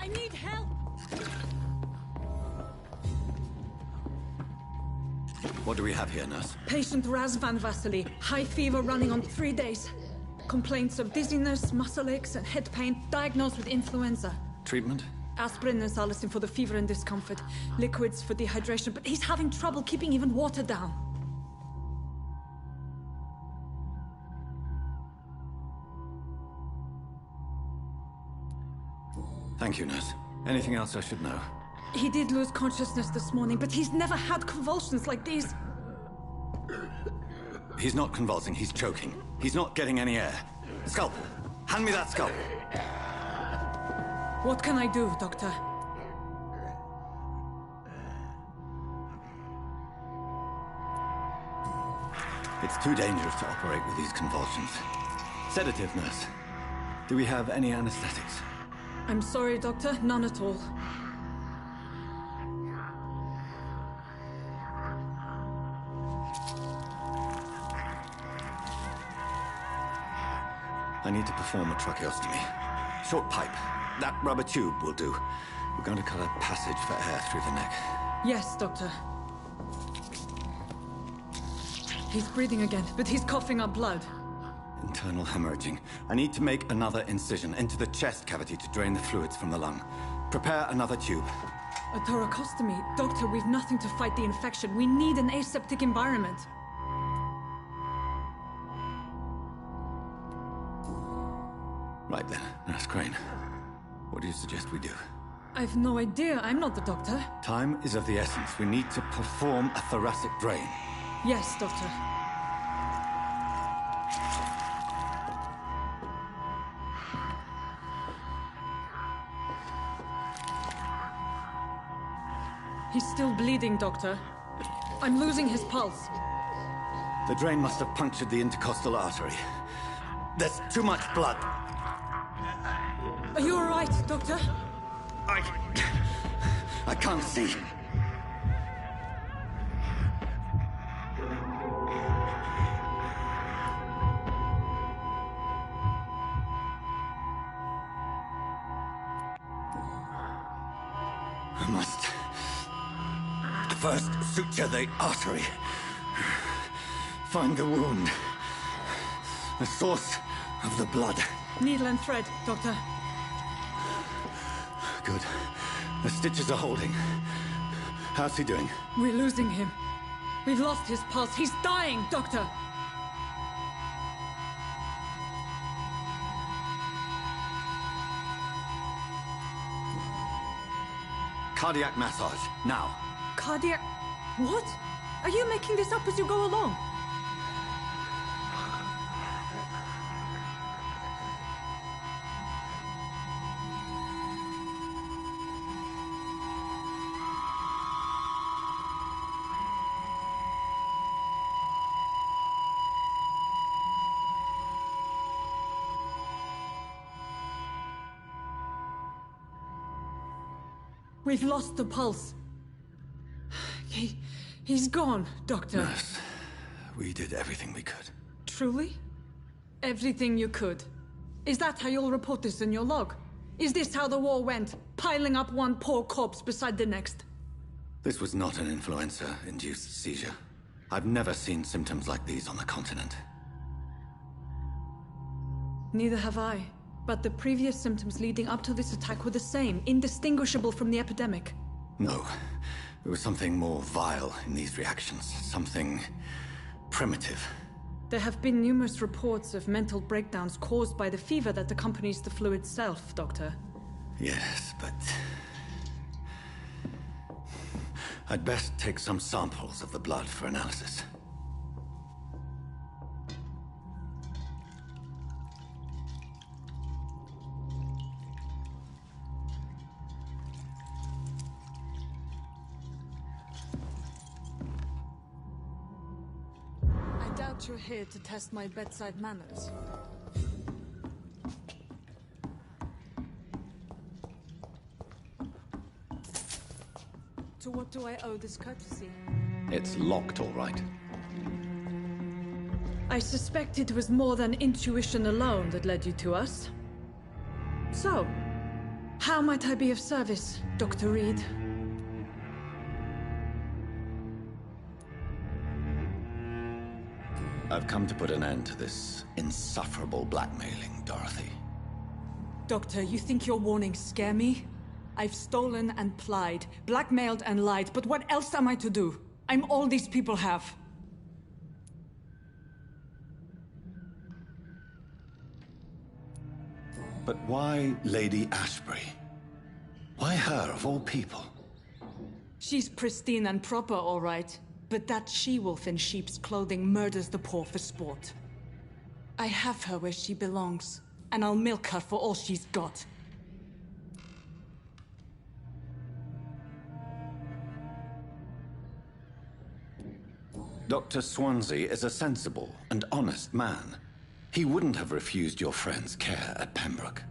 I need help! What do we have here, nurse? Patient Razvan Vasily. High fever running on 3 days. Complaints of dizziness, muscle aches, and head pain. Diagnosed with influenza. Treatment? Aspirin and salicin for the fever and discomfort. Liquids for dehydration, but he's having trouble keeping even water down. Thank you, nurse. Anything else I should know? He did lose consciousness this morning, but he's never had convulsions like these. He's not convulsing, he's choking. He's not getting any air. Scalpel! Hand me that scalpel! What can I do, Doctor? It's too dangerous to operate with these convulsions. Sedative, nurse. Do we have any anesthetics? I'm sorry, Doctor. None at all. I need to perform a tracheostomy. Short pipe. That rubber tube will do. We're going to cut a passage for air through the neck. Yes, Doctor. He's breathing again, but he's coughing up blood. Internal hemorrhaging. I need to make another incision into the chest cavity to drain the fluids from the lung. Prepare another tube. A thoracostomy? Doctor, we've nothing to fight the infection. We need an aseptic environment. Right then, Nurse Crane. What do you suggest we do? I've no idea. I'm not the doctor. Time is of the essence. We need to perform a thoracic drain. Yes, Doctor. He's still bleeding, Doctor. I'm losing his pulse. The drain must have punctured the intercostal artery. There's too much blood. Are you all right, Doctor? I can't see. I must first suture the artery. Find the wound. The source of the blood. Needle and thread, Doctor. Good. The stitches are holding. How's he doing? We're losing him. We've lost his pulse. He's dying, Doctor! Cardiac massage, now. Cardiac... What? Are you making this up as you go along? We've lost the pulse. He's gone, Doctor. Nurse, we did everything we could. Truly? Everything you could? Is that how you'll report this in your log? Is this how the war went? Piling up one poor corpse beside the next? This was not an influenza-induced seizure. I've never seen symptoms like these on the continent. Neither have I. But the previous symptoms leading up to this attack were the same, indistinguishable from the epidemic. No. There was something more vile in these reactions. Something primitive. There have been numerous reports of mental breakdowns caused by the fever that accompanies the flu itself, Doctor. Yes, but... I'd best take some samples of the blood for analysis. You're here to test my bedside manners. To what do I owe this courtesy? It's locked, all right. I suspect it was more than intuition alone that led you to us. So, how might I be of service, Dr. Reed? I've come to put an end to this insufferable blackmailing, Dorothy. Doctor, you think your warnings scare me? I've stolen and plied, blackmailed and lied, but what else am I to do? I'm all these people have. But why Lady Ashbury? Why her, of all people? She's pristine and proper, all right. But that she-wolf in sheep's clothing murders the poor for sport. I have her where she belongs, and I'll milk her for all she's got. Dr. Swansea is a sensible and honest man. He wouldn't have refused your friend's care at Pembroke.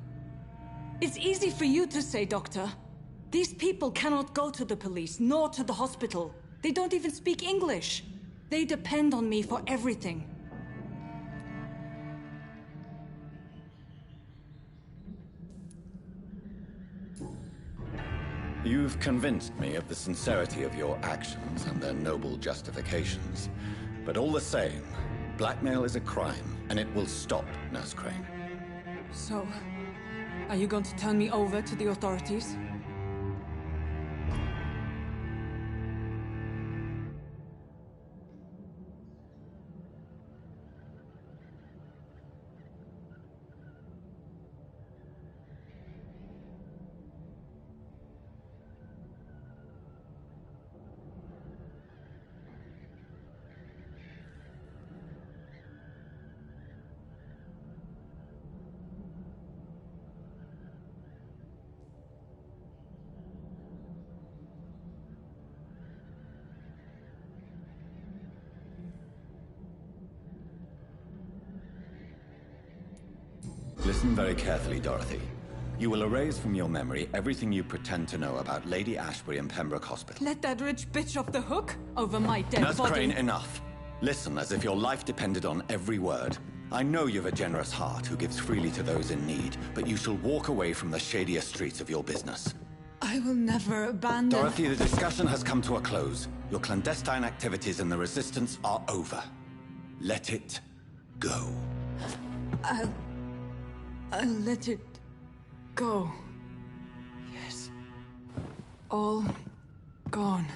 It's easy for you to say, Doctor. These people cannot go to the police, nor to the hospital. They don't even speak English. They depend on me for everything. You've convinced me of the sincerity of your actions and their noble justifications. But all the same, blackmail is a crime, and it will stop, Nurse Crane. So, are you going to turn me over to the authorities? Listen very carefully, Dorothy. You will erase from your memory everything you pretend to know about Lady Ashbury and Pembroke Hospital. Let that rich bitch off the hook over my dead Nurse body. Crane, enough. Listen as if your life depended on every word. I know you've a generous heart who gives freely to those in need, but you shall walk away from the shadier streets of your business. I will never abandon... Dorothy, the discussion has come to a close. Your clandestine activities in the Resistance are over. Let it go. I'll let it go. Yes. All gone.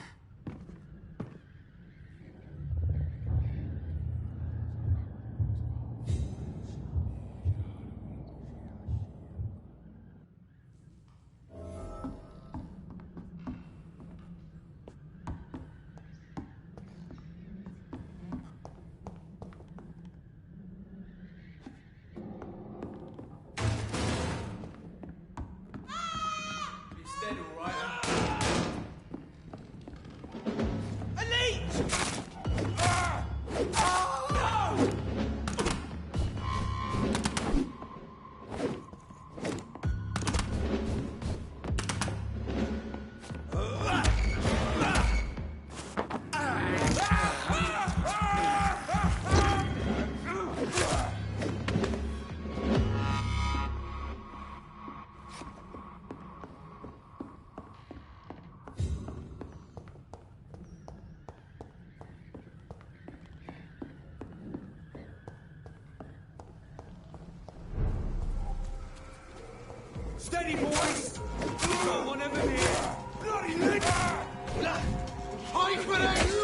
Steady, boys! No one ever near! Bloody leg! High grenade!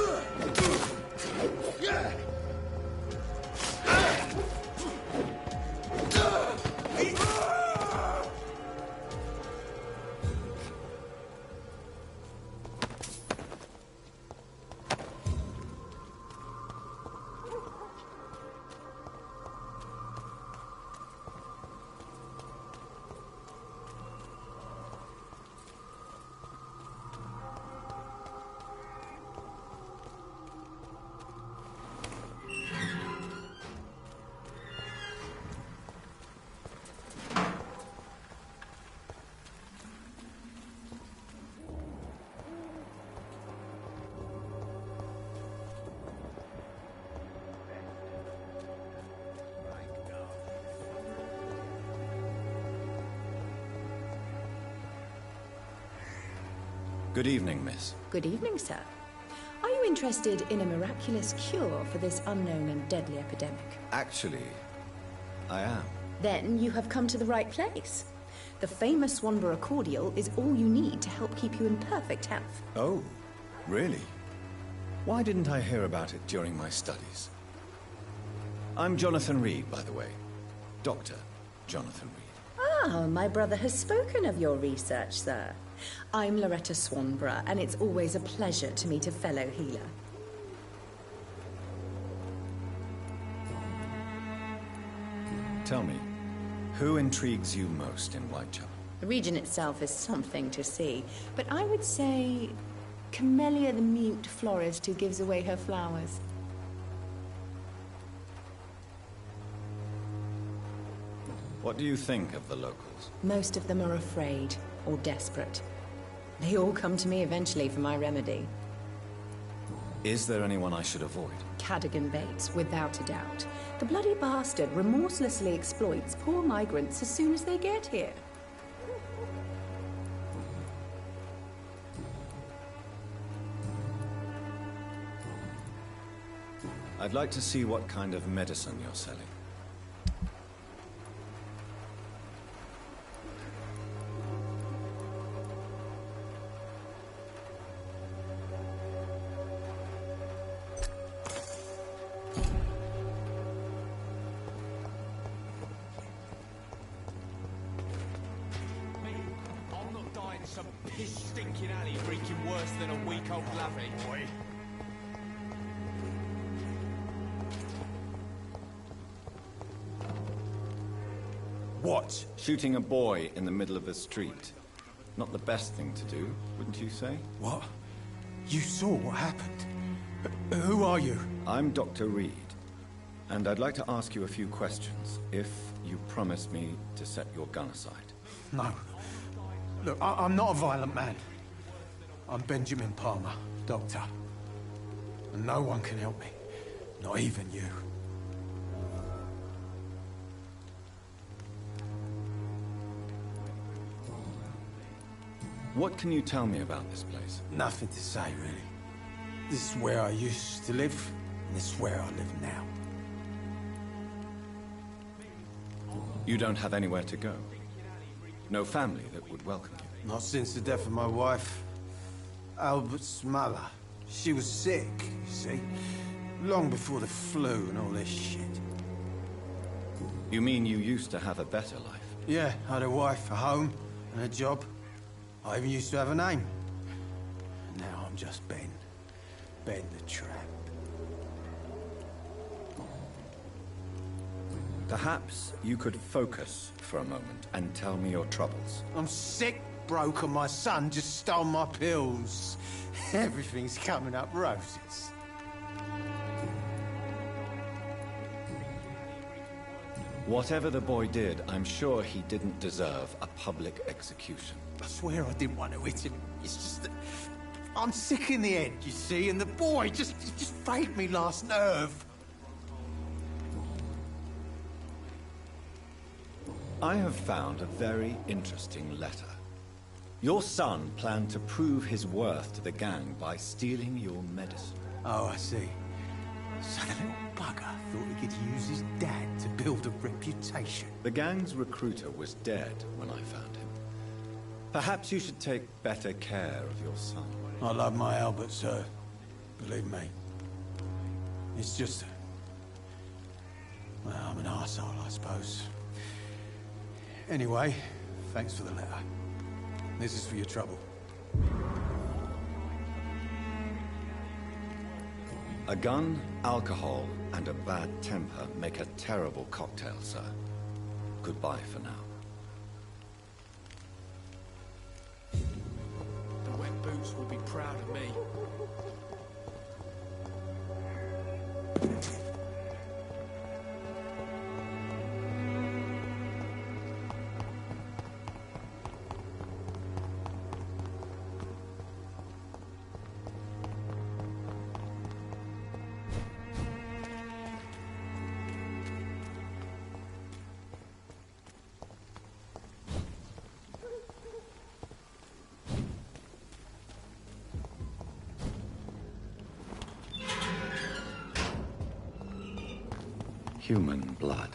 Good evening, miss. Good evening, sir. Are you interested in a miraculous cure for this unknown and deadly epidemic? Actually, I am. Then you have come to the right place. The famous Swanborough cordial is all you need to help keep you in perfect health. Oh, really? Why didn't I hear about it during my studies? I'm Jonathan Reed, by the way. Dr. Jonathan Reed. Ah, my brother has spoken of your research, sir. I'm Loretta Swanborough, and it's always a pleasure to meet a fellow healer. Tell me, who intrigues you most in Whitechapel? The region itself is something to see, but I would say Camellia the mute florist who gives away her flowers. What do you think of the locals? Most of them are afraid or desperate. They all come to me eventually for my remedy. Is there anyone I should avoid? Cadogan Bates, without a doubt. The bloody bastard remorselessly exploits poor migrants as soon as they get here. I'd like to see what kind of medicine you're selling. I'm not dying in some piss-stinking alley reeking worse than a week-old lavvy, boy. What? Shooting a boy in the middle of the street. Not the best thing to do, wouldn't you say? What? You saw what happened? Who are you? I'm Dr. Reed, and I'd like to ask you a few questions, if you promise me to set your gun aside. No. Look, I'm not a violent man. I'm Benjamin Palmer, doctor. And no one can help me. Not even you. What can you tell me about this place? Nothing to say, really. This is where I used to live, and this is where I live now. You don't have anywhere to go? No family that would welcome you? Not since the death of my wife, Albert's mother. She was sick, you see. Long before the flu and all this shit. You mean you used to have a better life? Yeah, I had a wife, a home, and a job. I even used to have a name. Now I'm just Ben. Ben the Tramp. Perhaps you could focus for a moment and tell me your troubles. I'm sick, broke, and my son just stole my pills. Everything's coming up roses. Whatever the boy did, I'm sure he didn't deserve a public execution. I swear I didn't want to hit him. It's just that I'm sick in the head, you see, and the boy just faked me last nerve. I have found a very interesting letter. Your son planned to prove his worth to the gang by stealing your medicine. Oh, I see. So the little bugger thought he could use his dad to build a reputation. The gang's recruiter was dead when I found him. Perhaps you should take better care of your son. I love my Albert, sir. Believe me. It's just... well, I'm an arsehole, I suppose. Anyway, thanks for the letter. This is for your trouble. A gun, alcohol, and a bad temper make a terrible cocktail, sir. Goodbye for now. The wet boots will be proud of me. Human blood.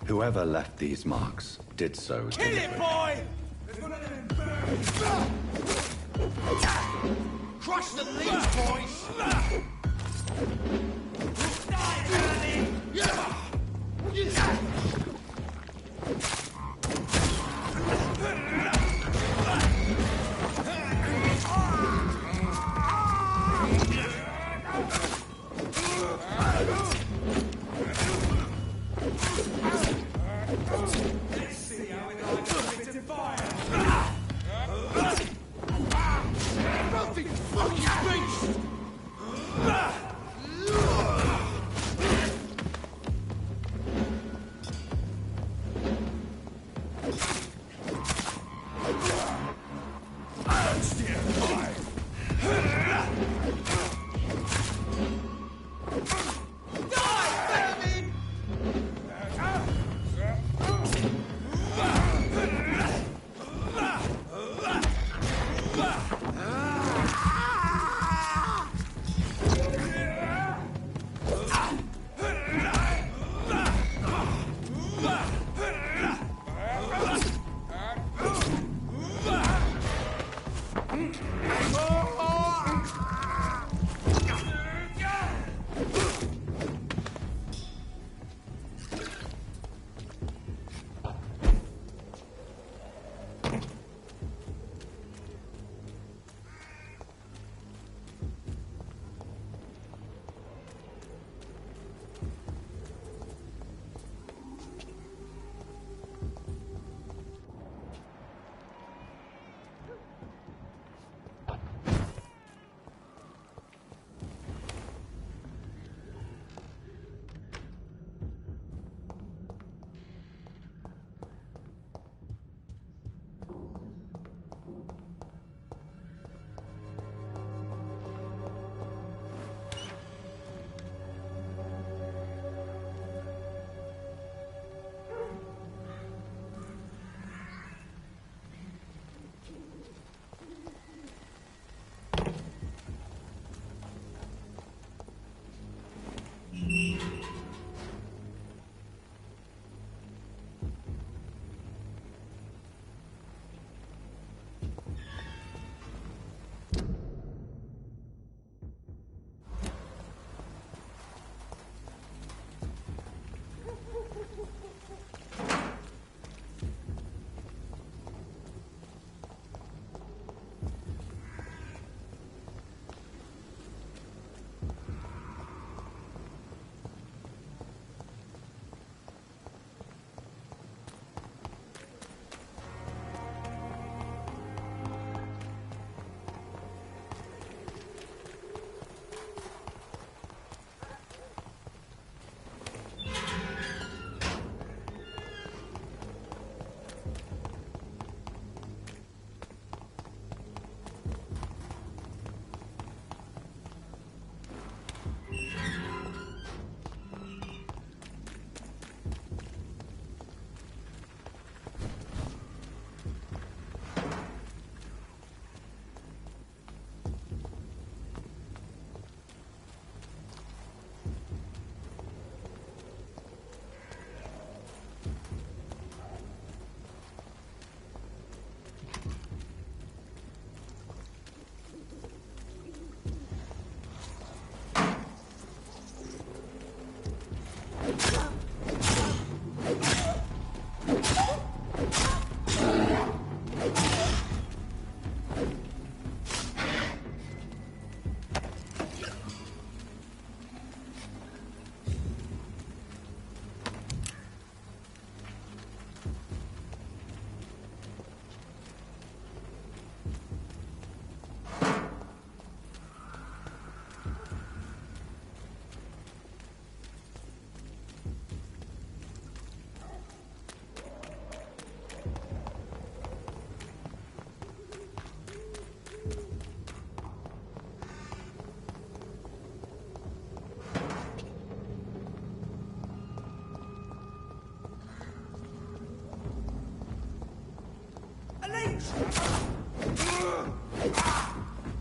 Whoever left these marks did so deliberately. Crush the leaves, boys!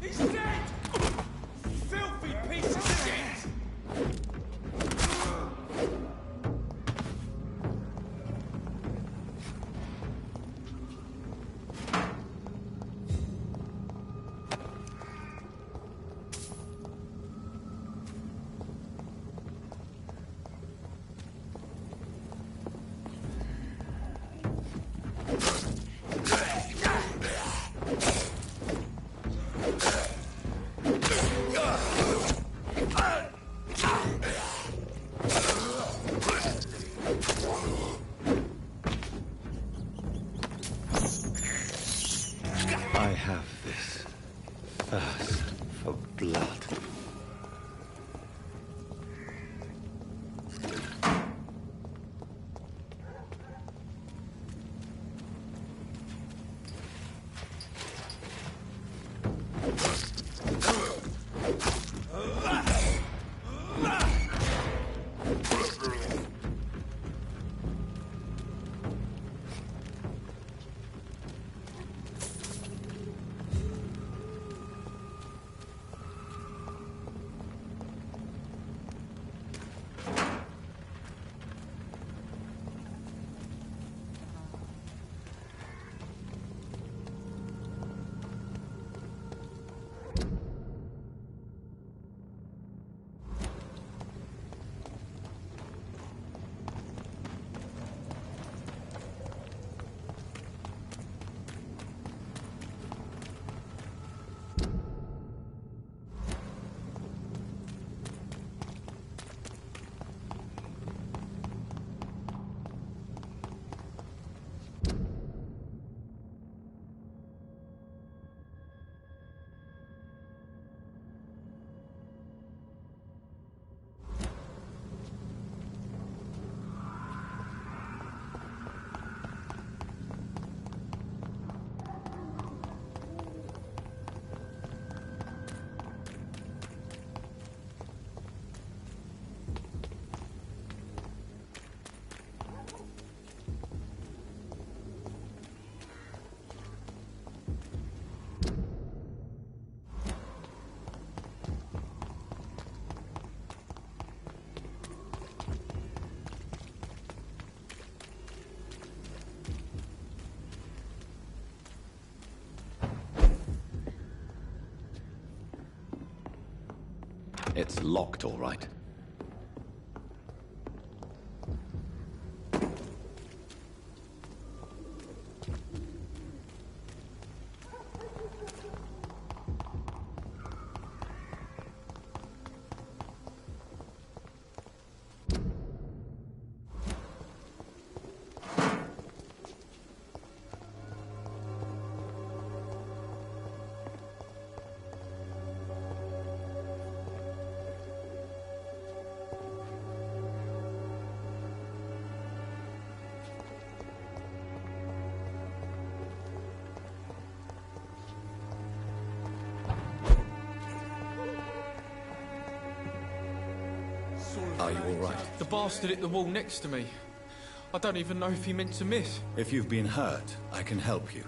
He's dead! Filthy piece of shit! I have this thirst for blood. It's locked, all right. Are you all right? The bastard hit the wall next to me. I don't even know if he meant to miss. If you've been hurt, I can help you.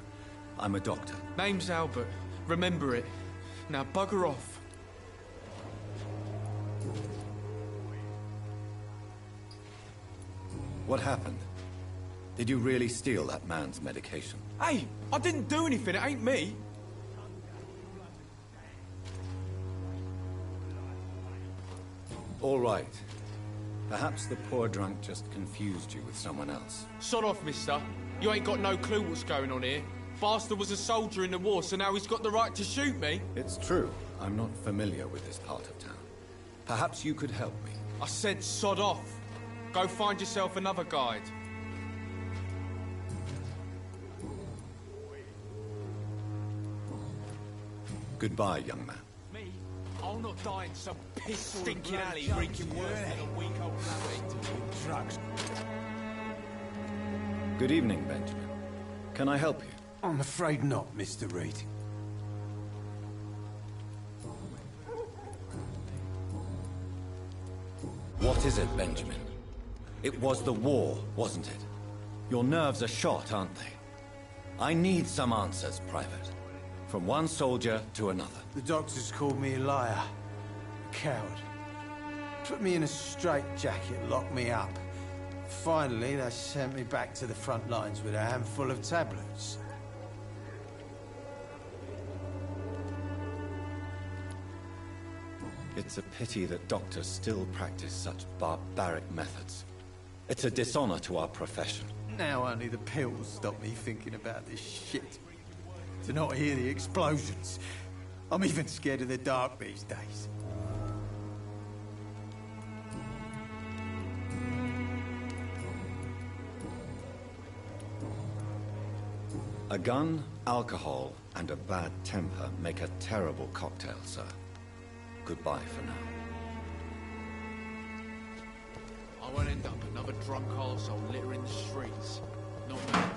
I'm a doctor. Name's Albert. Remember it. Now bugger off. What happened? Did you really steal that man's medication? Hey, I didn't do anything. It ain't me. All right. Perhaps the poor drunk just confused you with someone else. Sod off, mister. You ain't got no clue what's going on here. Bastard was a soldier in the war, so now he's got the right to shoot me. It's true. I'm not familiar with this part of town. Perhaps you could help me. I said sod off. Go find yourself another guide. Goodbye, young man. Me? I'll not die in some piss stinking alley reeking worse than a week old lamb. Drugs. Good evening, Benjamin. Can I help you? I'm afraid not, Mr. Reed. What is it, Benjamin? It was the war, wasn't it? Your nerves are shot, aren't they? I need some answers, Private. From one soldier to another. The doctors called me a liar. A coward. Put me in a straitjacket, locked me up. Finally, they sent me back to the front lines with a handful of tablets. It's a pity that doctors still practice such barbaric methods. It's a dishonor to our profession. Now only the pills stop me thinking about this shit. To not hear the explosions. I'm even scared of the dark these days. A gun, alcohol, and a bad temper make a terrible cocktail, sir. Goodbye for now. I won't end up another drunk arsehole littering the streets. Not me.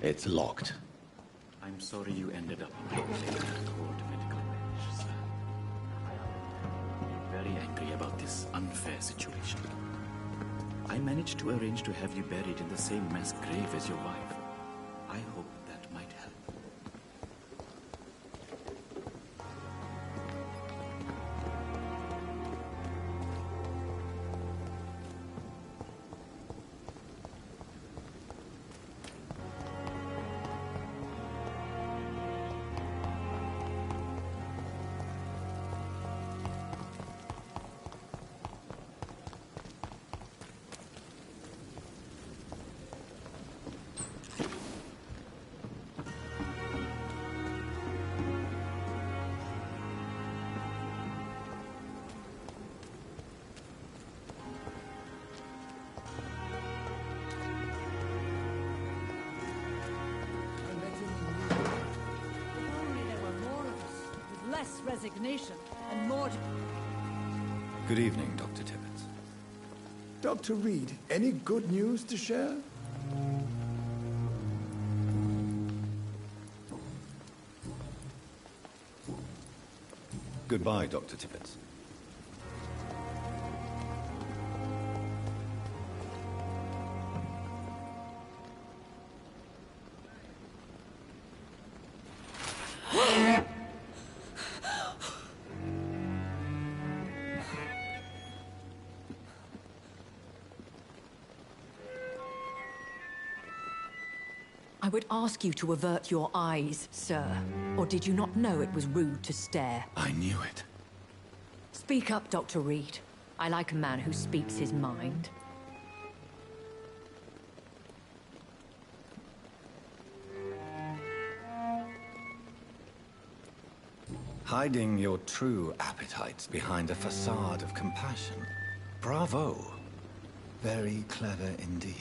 It's locked. I'm sorry you ended up in a cold medical range, sir. I'm very angry about this unfair situation. I managed to arrange to have you buried in the same mass grave as your wife. I hope that might help. Resignation and more. Good evening, Dr. Tibbets. Dr. Reed, any good news to share? Goodbye, Dr. Tibbets. I would ask you to avert your eyes, sir. Or did you not know it was rude to stare? I knew it. Speak up, Dr. Reed. I like a man who speaks his mind. Hiding your true appetites behind a facade of compassion. Bravo. Very clever indeed.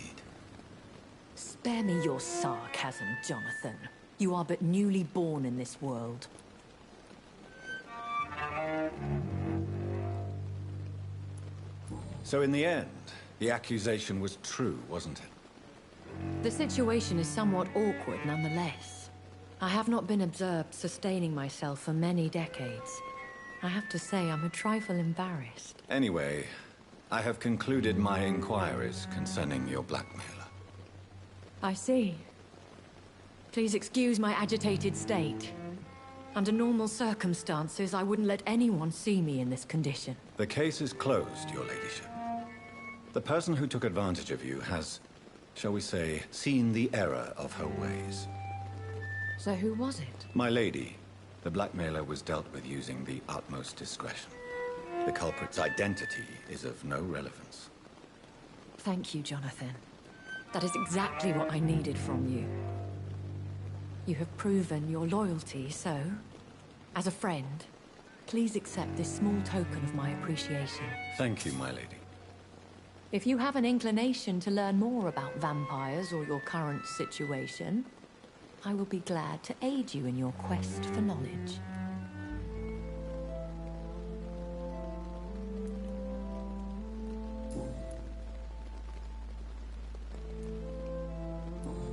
Spare me your sarcasm, Jonathan. You are but newly born in this world. So in the end, the accusation was true, wasn't it? The situation is somewhat awkward nonetheless. I have not been observed sustaining myself for many decades. I have to say I'm a trifle embarrassed. Anyway, I have concluded my inquiries concerning your blackmailer. I see. Please excuse my agitated state. Under normal circumstances, I wouldn't let anyone see me in this condition. The case is closed, your ladyship. The person who took advantage of you has, shall we say, seen the error of her ways. So who was it? My lady, the blackmailer was dealt with using the utmost discretion. The culprit's identity is of no relevance. Thank you, Jonathan. That is exactly what I needed from you. You have proven your loyalty, so, as a friend, please accept this small token of my appreciation. Thank you, my lady. If you have an inclination to learn more about vampires or your current situation, I will be glad to aid you in your quest for knowledge.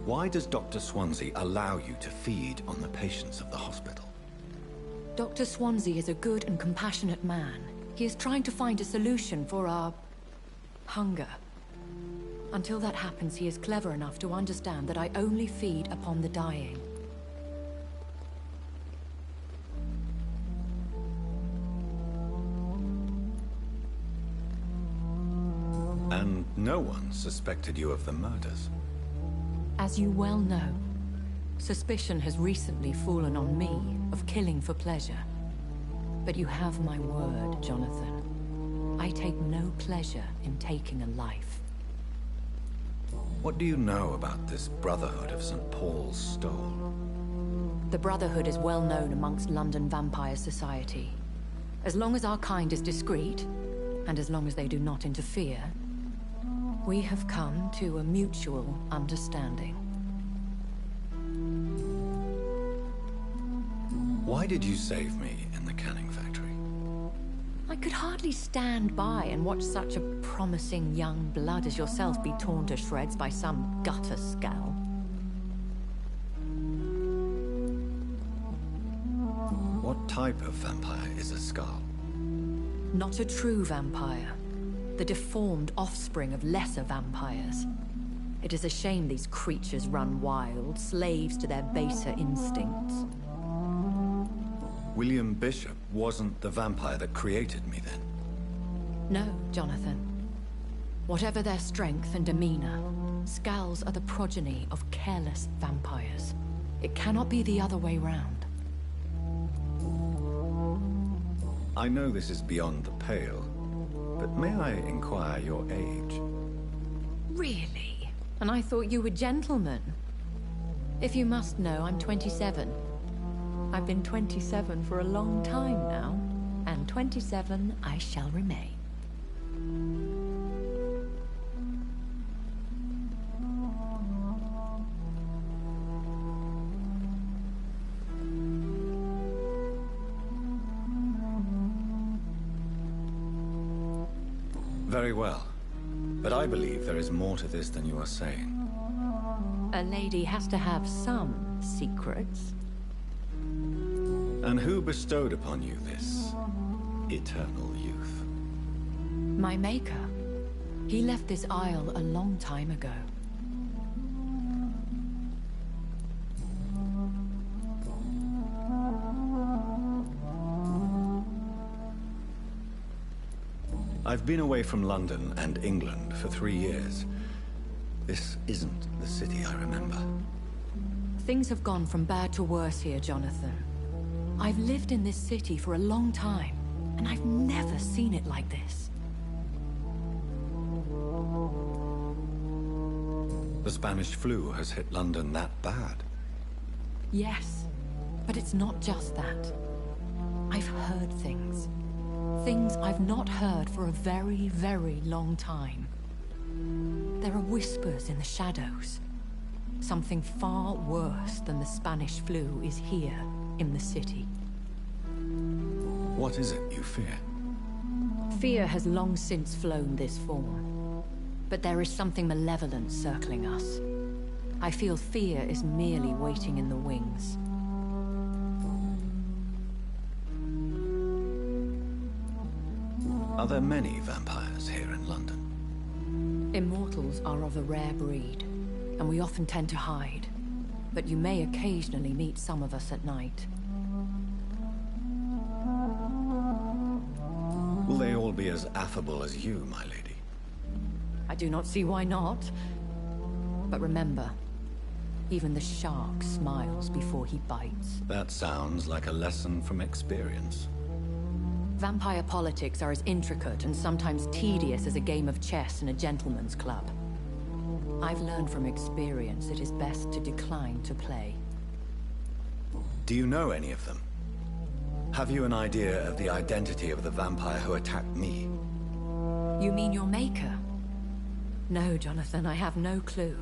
Why does Dr. Swansea allow you to feed on the patients of the hospital? Dr. Swansea is a good and compassionate man. He is trying to find a solution for our hunger. Until that happens, he is clever enough to understand that I only feed upon the dying. And no one suspected you of the murders. As you well know, suspicion has recently fallen on me of killing for pleasure. But you have my word, Jonathan. I take no pleasure in taking a life. What do you know about this Brotherhood of St. Paul's Stole? The Brotherhood is well known amongst London vampire society. As long as our kind is discreet, and as long as they do not interfere, we have come to a mutual understanding. Why did you save me in the canning factory? I could hardly stand by and watch such a promising young blood as yourself be torn to shreds by some gutter scowl. type of vampire is a Skull? Not a true vampire. The deformed offspring of lesser vampires. It is a shame these creatures run wild, slaves to their baser instincts. William Bishop wasn't the vampire that created me, then? No, Jonathan. Whatever their strength and demeanor, Skulls are the progeny of careless vampires. It cannot be the other way round. I know this is beyond the pale, but may I inquire your age? Really? And I thought you were gentlemen. If you must know, I'm 27. I've been 27 for a long time now, and 27 I shall remain. Very well. But I believe there is more to this than you are saying. A lady has to have some secrets. And who bestowed upon you this eternal youth? My maker. He left this isle a long time ago. I've been away from London and England for 3 years. This isn't the city I remember. Things have gone from bad to worse here, Jonathan. I've lived in this city for a long time, and I've never seen it like this. The Spanish flu has hit London that bad? Yes, but it's not just that. I've heard things. Things I've not heard for a very, very long time. There are whispers in the shadows. Something far worse than the Spanish flu is here in the city. What is it you fear? Fear has long since flown this form. But there is something malevolent circling us. I feel fear is merely waiting in the wings. Are there many vampires here in London? Immortals are of a rare breed, and we often tend to hide. But you may occasionally meet some of us at night. Will they all be as affable as you, my lady? I do not see why not. But remember, even the shark smiles before he bites. That sounds like a lesson from experience. Vampire politics are as intricate and sometimes tedious as a game of chess in a gentleman's club. I've learned from experience it is best to decline to play. Do you know any of them? Have you an idea of the identity of the vampire who attacked me? You mean your maker? No, Jonathan, I have no clue.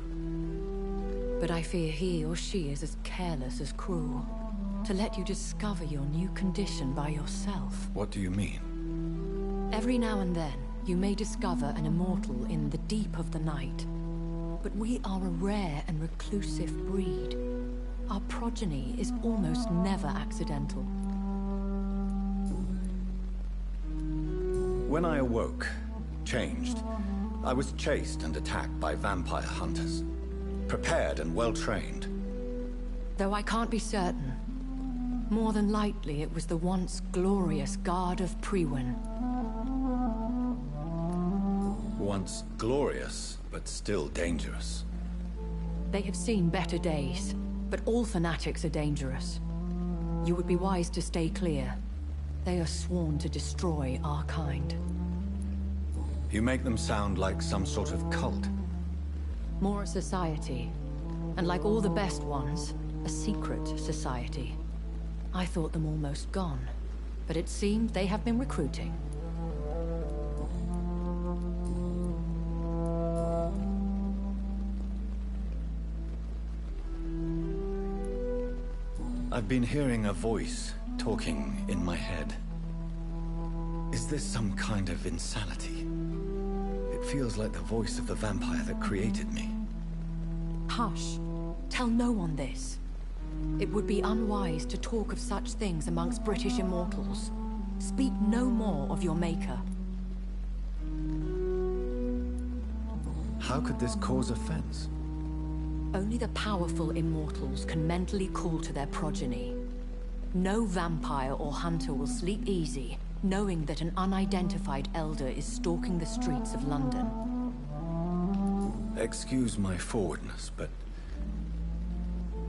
But I fear he or she is as careless as cruel. To let you discover your new condition by yourself. What do you mean? Every now and then, you may discover an immortal in the deep of the night. But we are a rare and reclusive breed. Our progeny is almost never accidental. When I awoke, changed, I was chased and attacked by vampire hunters. Prepared and well-trained. Though I can't be certain. More than likely, it was the once glorious Guard of Priwen. Once glorious, but still dangerous. They have seen better days, but all fanatics are dangerous. You would be wise to stay clear. They are sworn to destroy our kind. You make them sound like some sort of cult. More a society. And like all the best ones, a secret society. I thought them almost gone, but it seemed they have been recruiting. I've been hearing a voice talking in my head. Is this some kind of insanity? It feels like the voice of the vampire that created me. Hush. Tell no one this. It would be unwise to talk of such things amongst British immortals. Speak no more of your maker. How could this cause offense? Only the powerful immortals can mentally call to their progeny. No vampire or hunter will sleep easy, knowing that an unidentified elder is stalking the streets of London. Excuse my forwardness, but...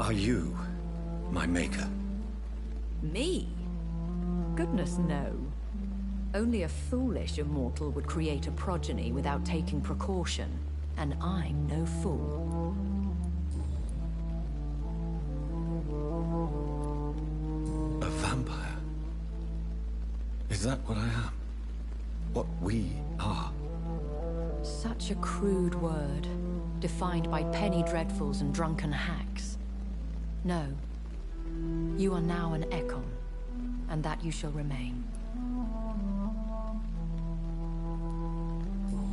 are you my maker? Me? Goodness, no. Only a foolish immortal would create a progeny without taking precaution, and I'm no fool. A vampire? Is that what I am? What we are? Such a crude word, defined by penny dreadfuls and drunken hacks. No. You are now an Ekon, and that you shall remain.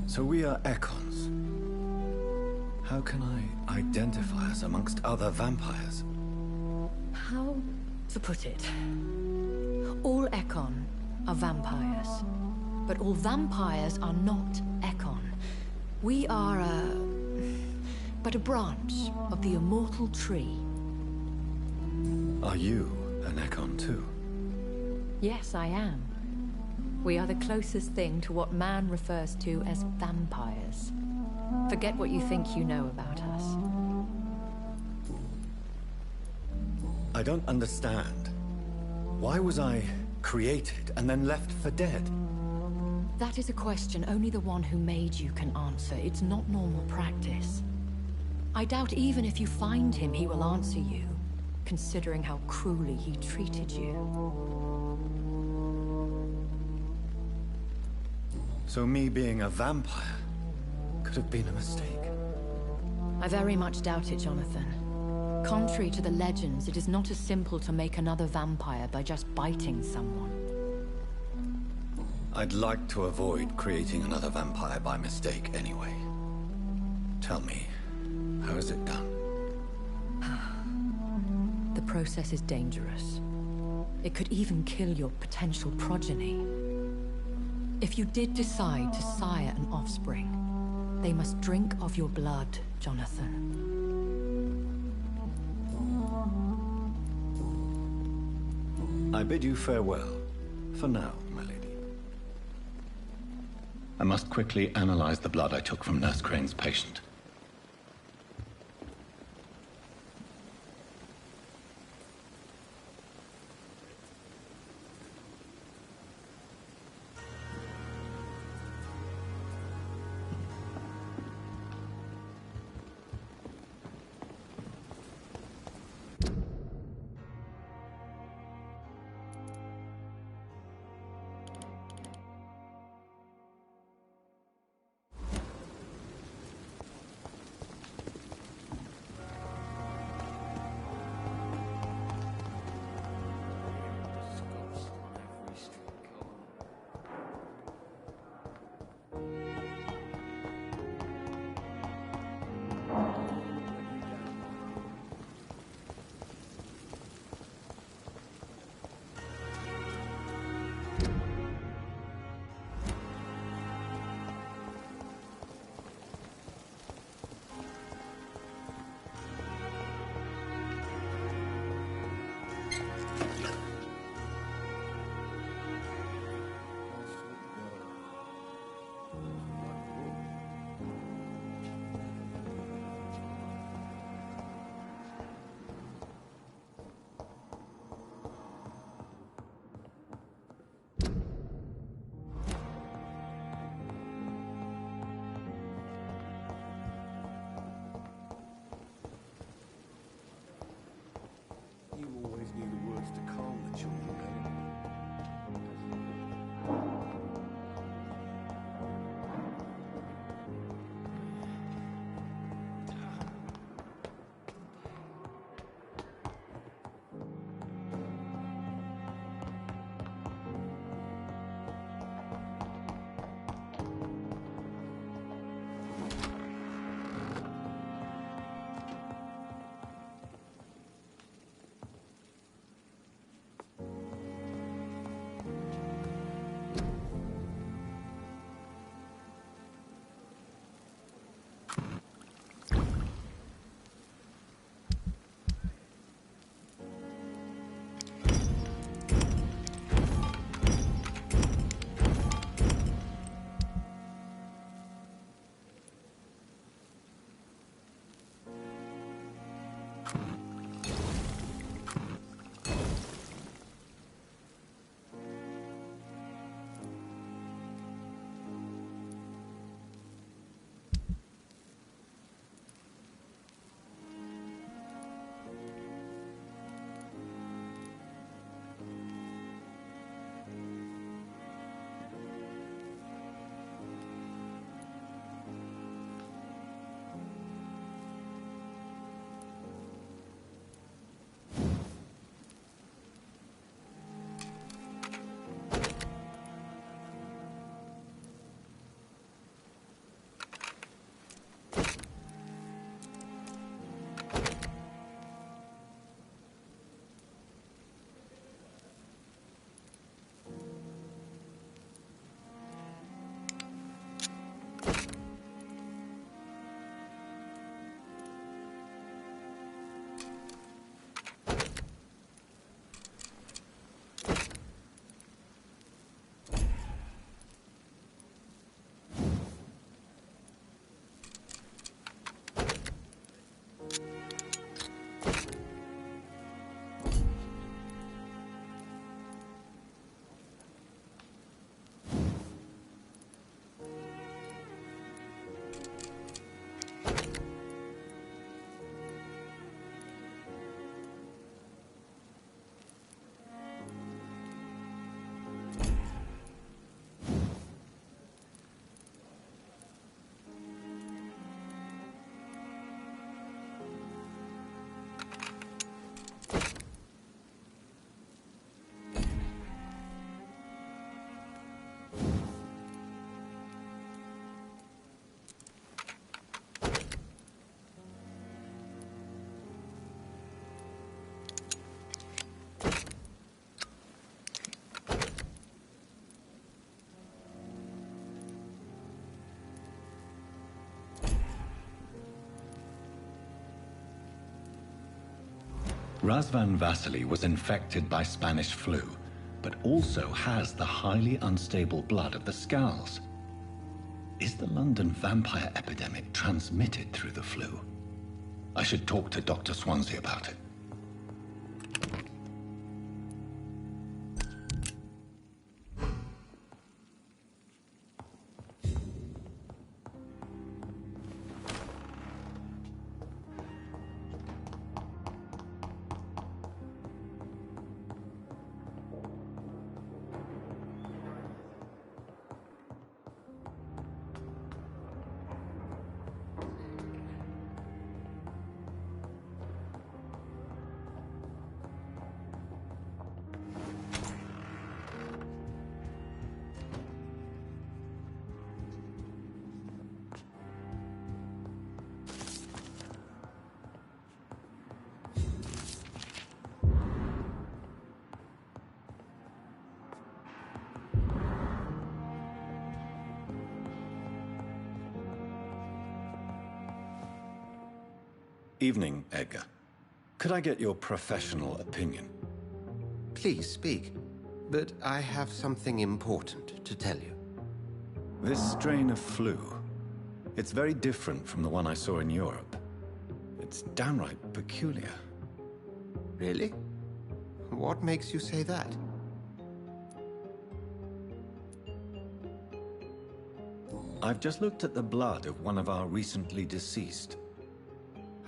So we are Ekons. How can I identify us amongst other vampires? How to put it? All Ekon are vampires. But all vampires are not Ekon. We are but a branch of the immortal tree. Are you an Ekon too? Yes, I am. We are the closest thing to what man refers to as vampires. Forget what you think you know about us. I don't understand. Why was I created and then left for dead? That is a question only the one who made you can answer. It's not normal practice. I doubt even if you find him, he will answer you, considering how cruelly he treated you. So me being a vampire could have been a mistake. I very much doubt it, Jonathan. Contrary to the legends, it is not as simple to make another vampire by just biting someone. I'd like to avoid creating another vampire by mistake anyway. Tell me, how is it done? The process is dangerous. It could even kill your potential progeny. If you did decide to sire an offspring, they must drink of your blood, Jonathan. I bid you farewell, for now, my lady. I must quickly analyze the blood I took from Nurse Crane's patient. Razvan Vasily was infected by Spanish flu, but also has the highly unstable blood of the Scows. Is the London vampire epidemic transmitted through the flu? I should talk to Dr. Swansea about it. Evening, Edgar. Could I get your professional opinion? Please speak, but I have something important to tell you. This strain of flu, it's very different from the one I saw in Europe. It's downright peculiar. Really? What makes you say that? I've just looked at the blood of one of our recently deceased.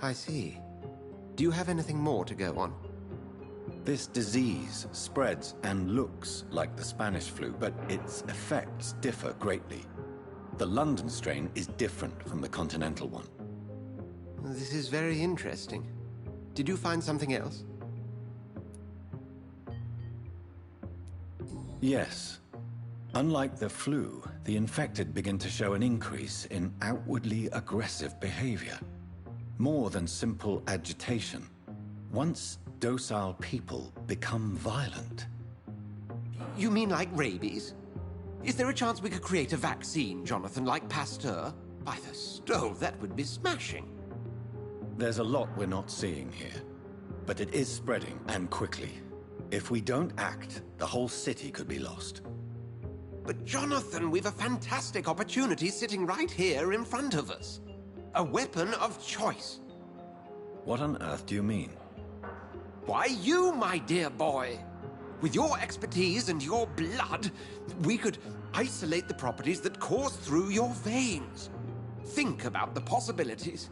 I see. Do you have anything more to go on? This disease spreads and looks like the Spanish flu, but its effects differ greatly. The London strain is different from the continental one. This is very interesting. Did you find something else? Yes. Unlike the flu, the infected begin to show an increase in outwardly aggressive behavior. More than simple agitation. Once docile people become violent. You mean like rabies? Is there a chance we could create a vaccine, Jonathan, like Pasteur? By the stove, that would be smashing. There's a lot we're not seeing here. But it is spreading, and quickly. If we don't act, the whole city could be lost. But Jonathan, we've a fantastic opportunity sitting right here in front of us. A weapon of choice. What on earth do you mean? Why, you, my dear boy. With your expertise and your blood, we could isolate the properties that course through your veins. Think about the possibilities.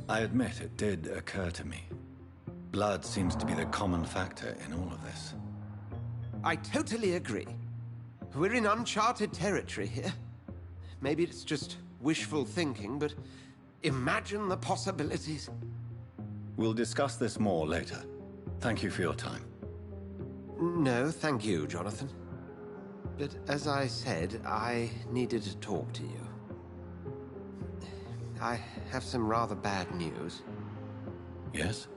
I admit it did occur to me. Blood seems to be the common factor in all of this. I totally agree. We're in uncharted territory here. Maybe it's just wishful thinking, but imagine the possibilities. We'll discuss this more later. Thank you for your time. No, thank you, Jonathan. But as I said, I needed to talk to you. I have some rather bad news. Yes?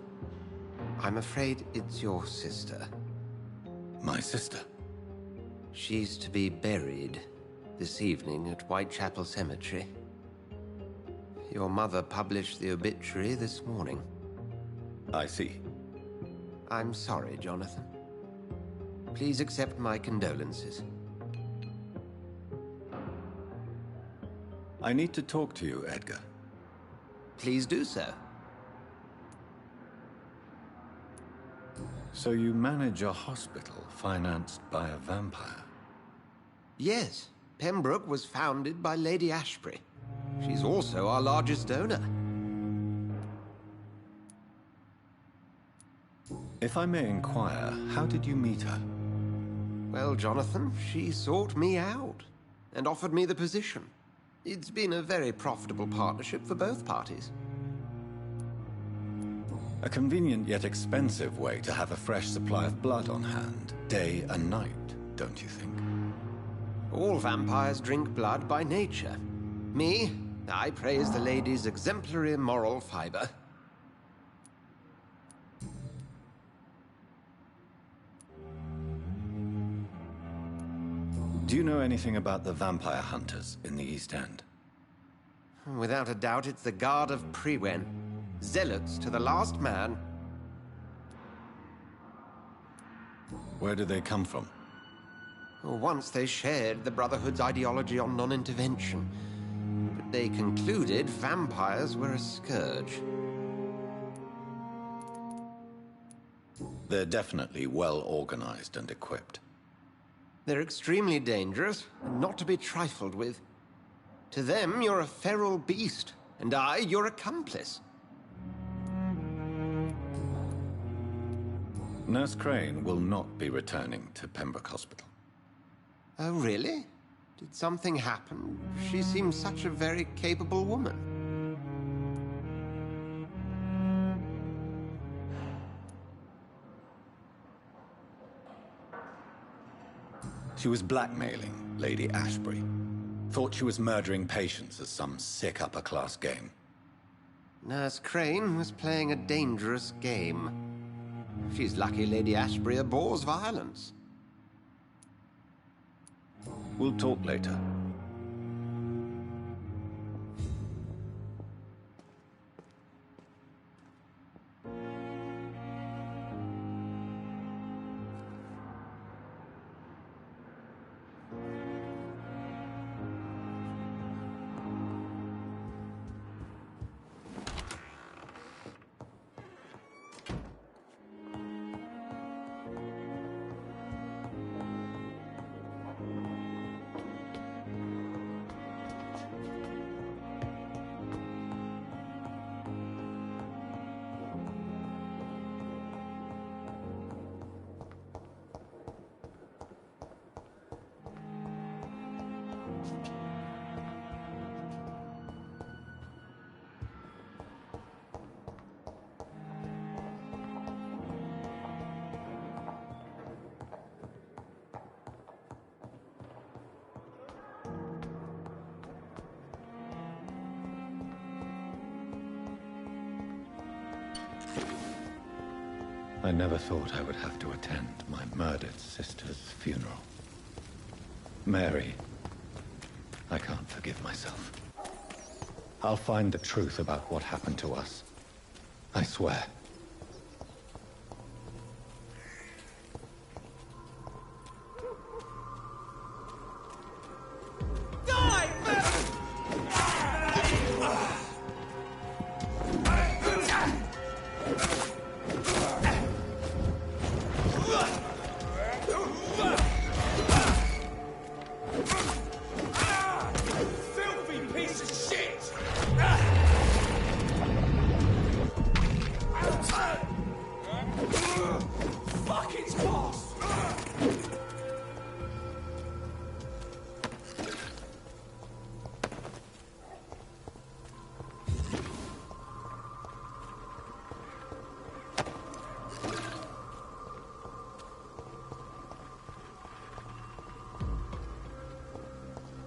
I'm afraid it's your sister. My sister? She's to be buried this evening at Whitechapel Cemetery. Your mother published the obituary this morning. I see. I'm sorry, Jonathan. Please accept my condolences. I need to talk to you, Edgar. Please do so. So you manage a hospital financed by a vampire? Yes. Pembroke was founded by Lady Ashbury. She's also our largest donor. If I may inquire, how did you meet her? Well, Jonathan, she sought me out and offered me the position. It's been a very profitable partnership for both parties. A convenient yet expensive way to have a fresh supply of blood on hand, day and night, don't you think? All vampires drink blood by nature. Me, I praise the lady's exemplary moral fiber. Do you know anything about the vampire hunters in the East End? Without a doubt, it's the Guard of Priwen. Zealots to the last man. Where do they come from? Once they shared the Brotherhood's ideology on non-intervention. But they concluded vampires were a scourge. They're definitely well organized and equipped. They're extremely dangerous and not to be trifled with. To them, you're a feral beast, and I, your accomplice. Nurse Crane will not be returning to Pembroke Hospital. Oh, really? Did something happen? She seems such a very capable woman. She was blackmailing Lady Ashbury. Thought she was murdering patients as some sick upper-class game. Nurse Crane was playing a dangerous game. She's lucky Lady Ashbury abhors violence. We'll talk later. I never thought I would have to attend my murdered sister's funeral. Mary, I can't forgive myself. I'll find the truth about what happened to us. I swear.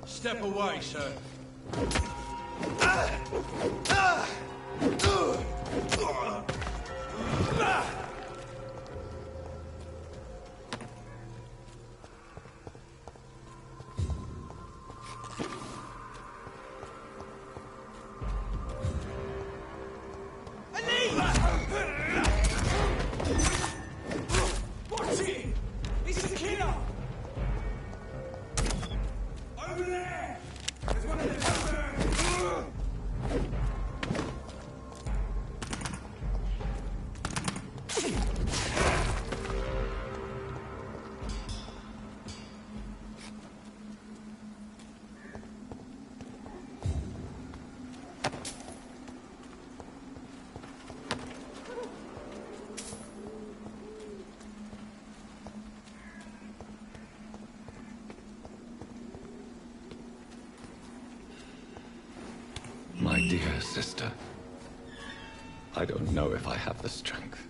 Step away, sir. Watch it! It's a killer! Over there! There's one of them! My dear sister, I don't know if I have the strength.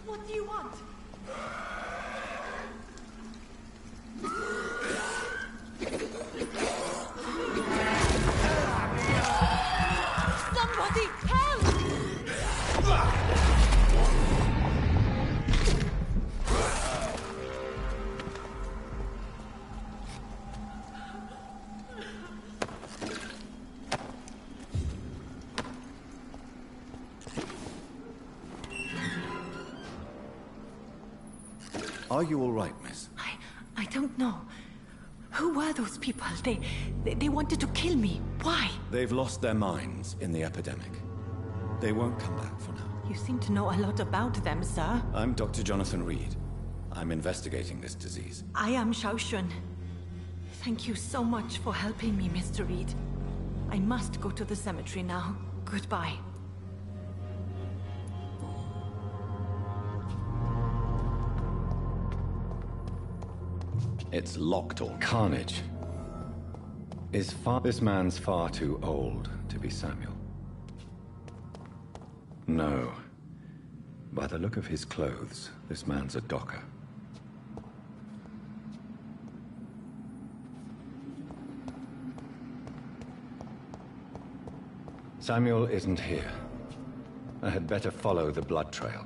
What do you want? Are you all right, miss? I don't know. Who were those people? They wanted to kill me. Why? They've lost their minds in the epidemic. They won't come back for now. You seem to know a lot about them, sir. I'm Dr. Jonathan Reed. I'm investigating this disease. I am Shaoshun. Thank you so much for helping me, Mr. Reed. I must go to the cemetery now. Goodbye. It's locked or carnage. This man's far too old to be Samuel. No. By the look of his clothes, this man's a docker. Samuel isn't here. I had better follow the blood trail.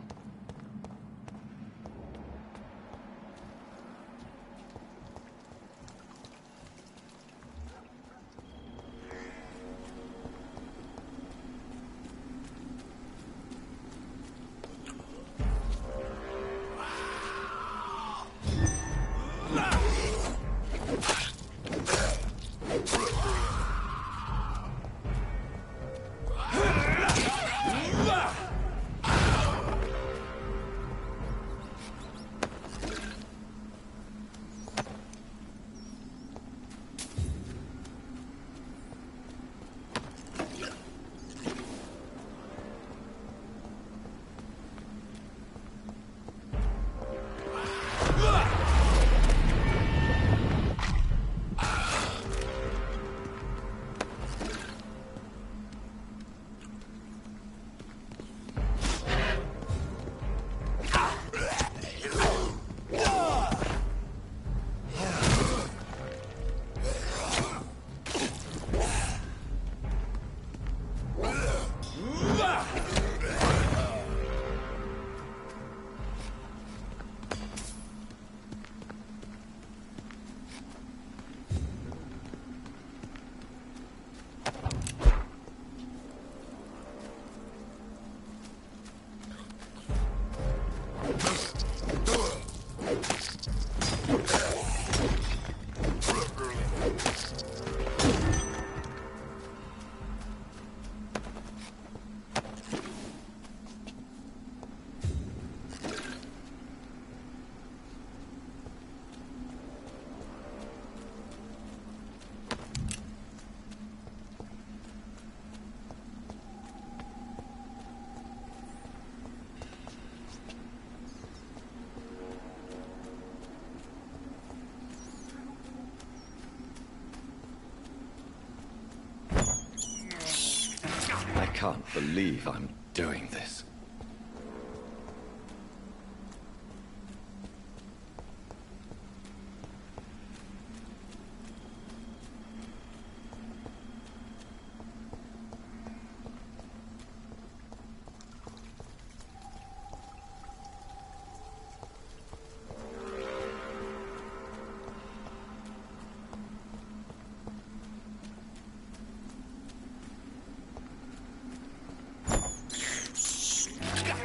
I can't believe I'm doing this.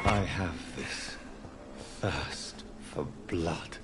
I have this thirst for blood.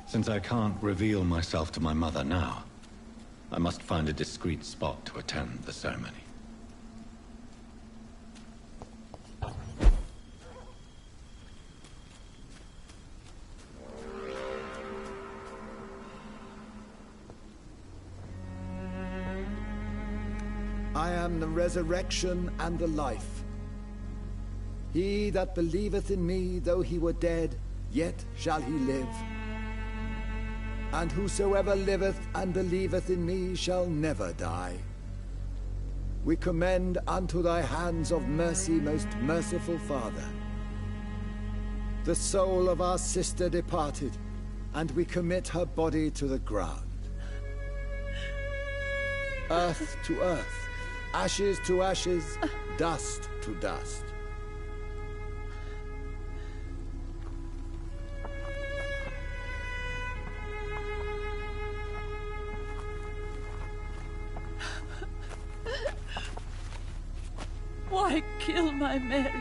Since I can't reveal myself to my mother now, I must find a discreet spot to attend the ceremony. I am the resurrection and the life. He that believeth in me, though he were dead, yet shall he live. And whosoever liveth and believeth in me shall never die. We commend unto thy hands of mercy, most merciful Father, the soul of our sister departed, and we commit her body to the ground. Earth to earth, ashes to ashes, dust to dust. Why kill my Mary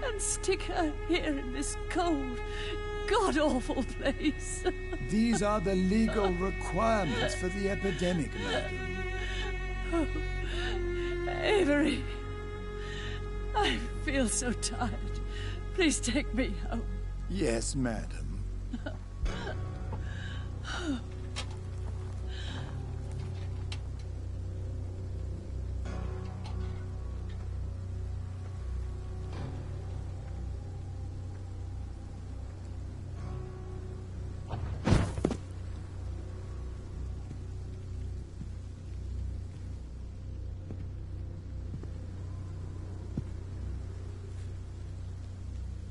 and stick her here in this cold, god-awful place? These are the legal requirements for the epidemic, madam. Oh, Avery, I feel so tired. Please take me home. Yes, madam.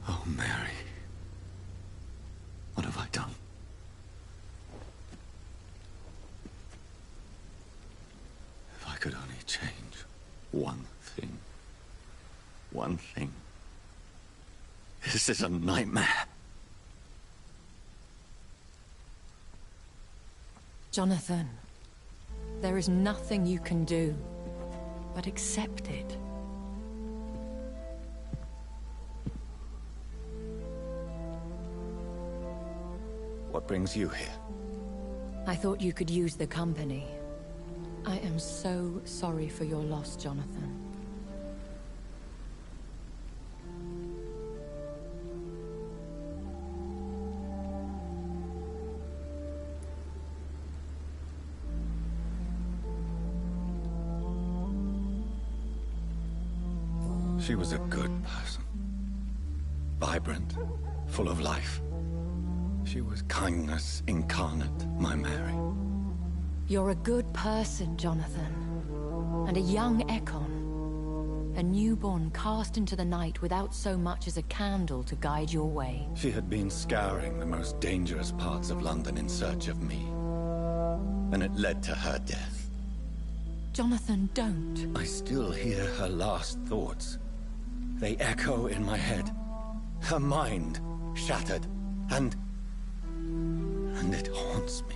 Oh, Mary. What have I done? If I could only change one thing. One thing. This is a nightmare. Jonathan, there is nothing you can do but accept it. What brings you here? I thought you could use the company. I am so sorry for your loss, Jonathan. She was a good person. Vibrant, full of life. She was kindness incarnate, my Mary. You're a good person, Jonathan. And a young Ekon. A newborn cast into the night without so much as a candle to guide your way. She had been scouring the most dangerous parts of London in search of me. And it led to her death. Jonathan, don't. I still hear her last thoughts. They echo in my head. Her mind shattered, and it haunts me.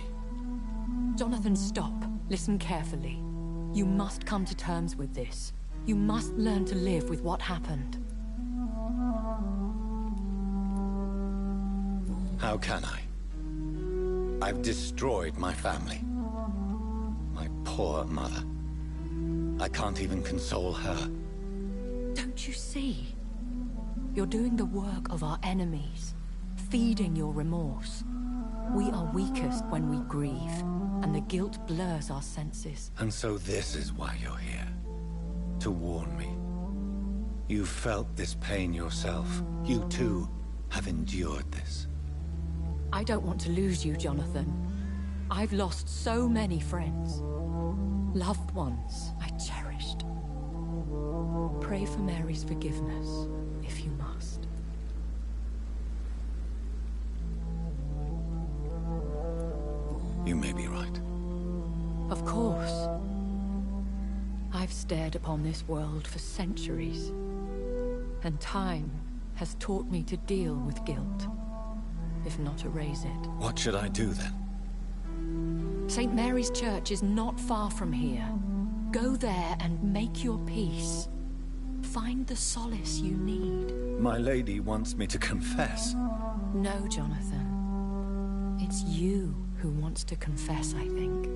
Jonathan, stop. Listen carefully. You must come to terms with this. You must learn to live with what happened. How can I? I've destroyed my family. My poor mother. I can't even console her. Don't you see? You're doing the work of our enemies, feeding your remorse. We are weakest when we grieve, and the guilt blurs our senses. And so this is why you're here. To warn me. You've felt this pain yourself. You too have endured this. I don't want to lose you, Jonathan. I've lost so many friends. Loved ones I cherished. Pray for Mary's forgiveness, if you must. You may be right. Of course. I've stared upon this world for centuries, and time has taught me to deal with guilt, if not erase it. What should I do then? St. Mary's Church is not far from here. Go there and make your peace. Find the solace you need. My lady wants me to confess. No, Jonathan. It's you who wants to confess, I think.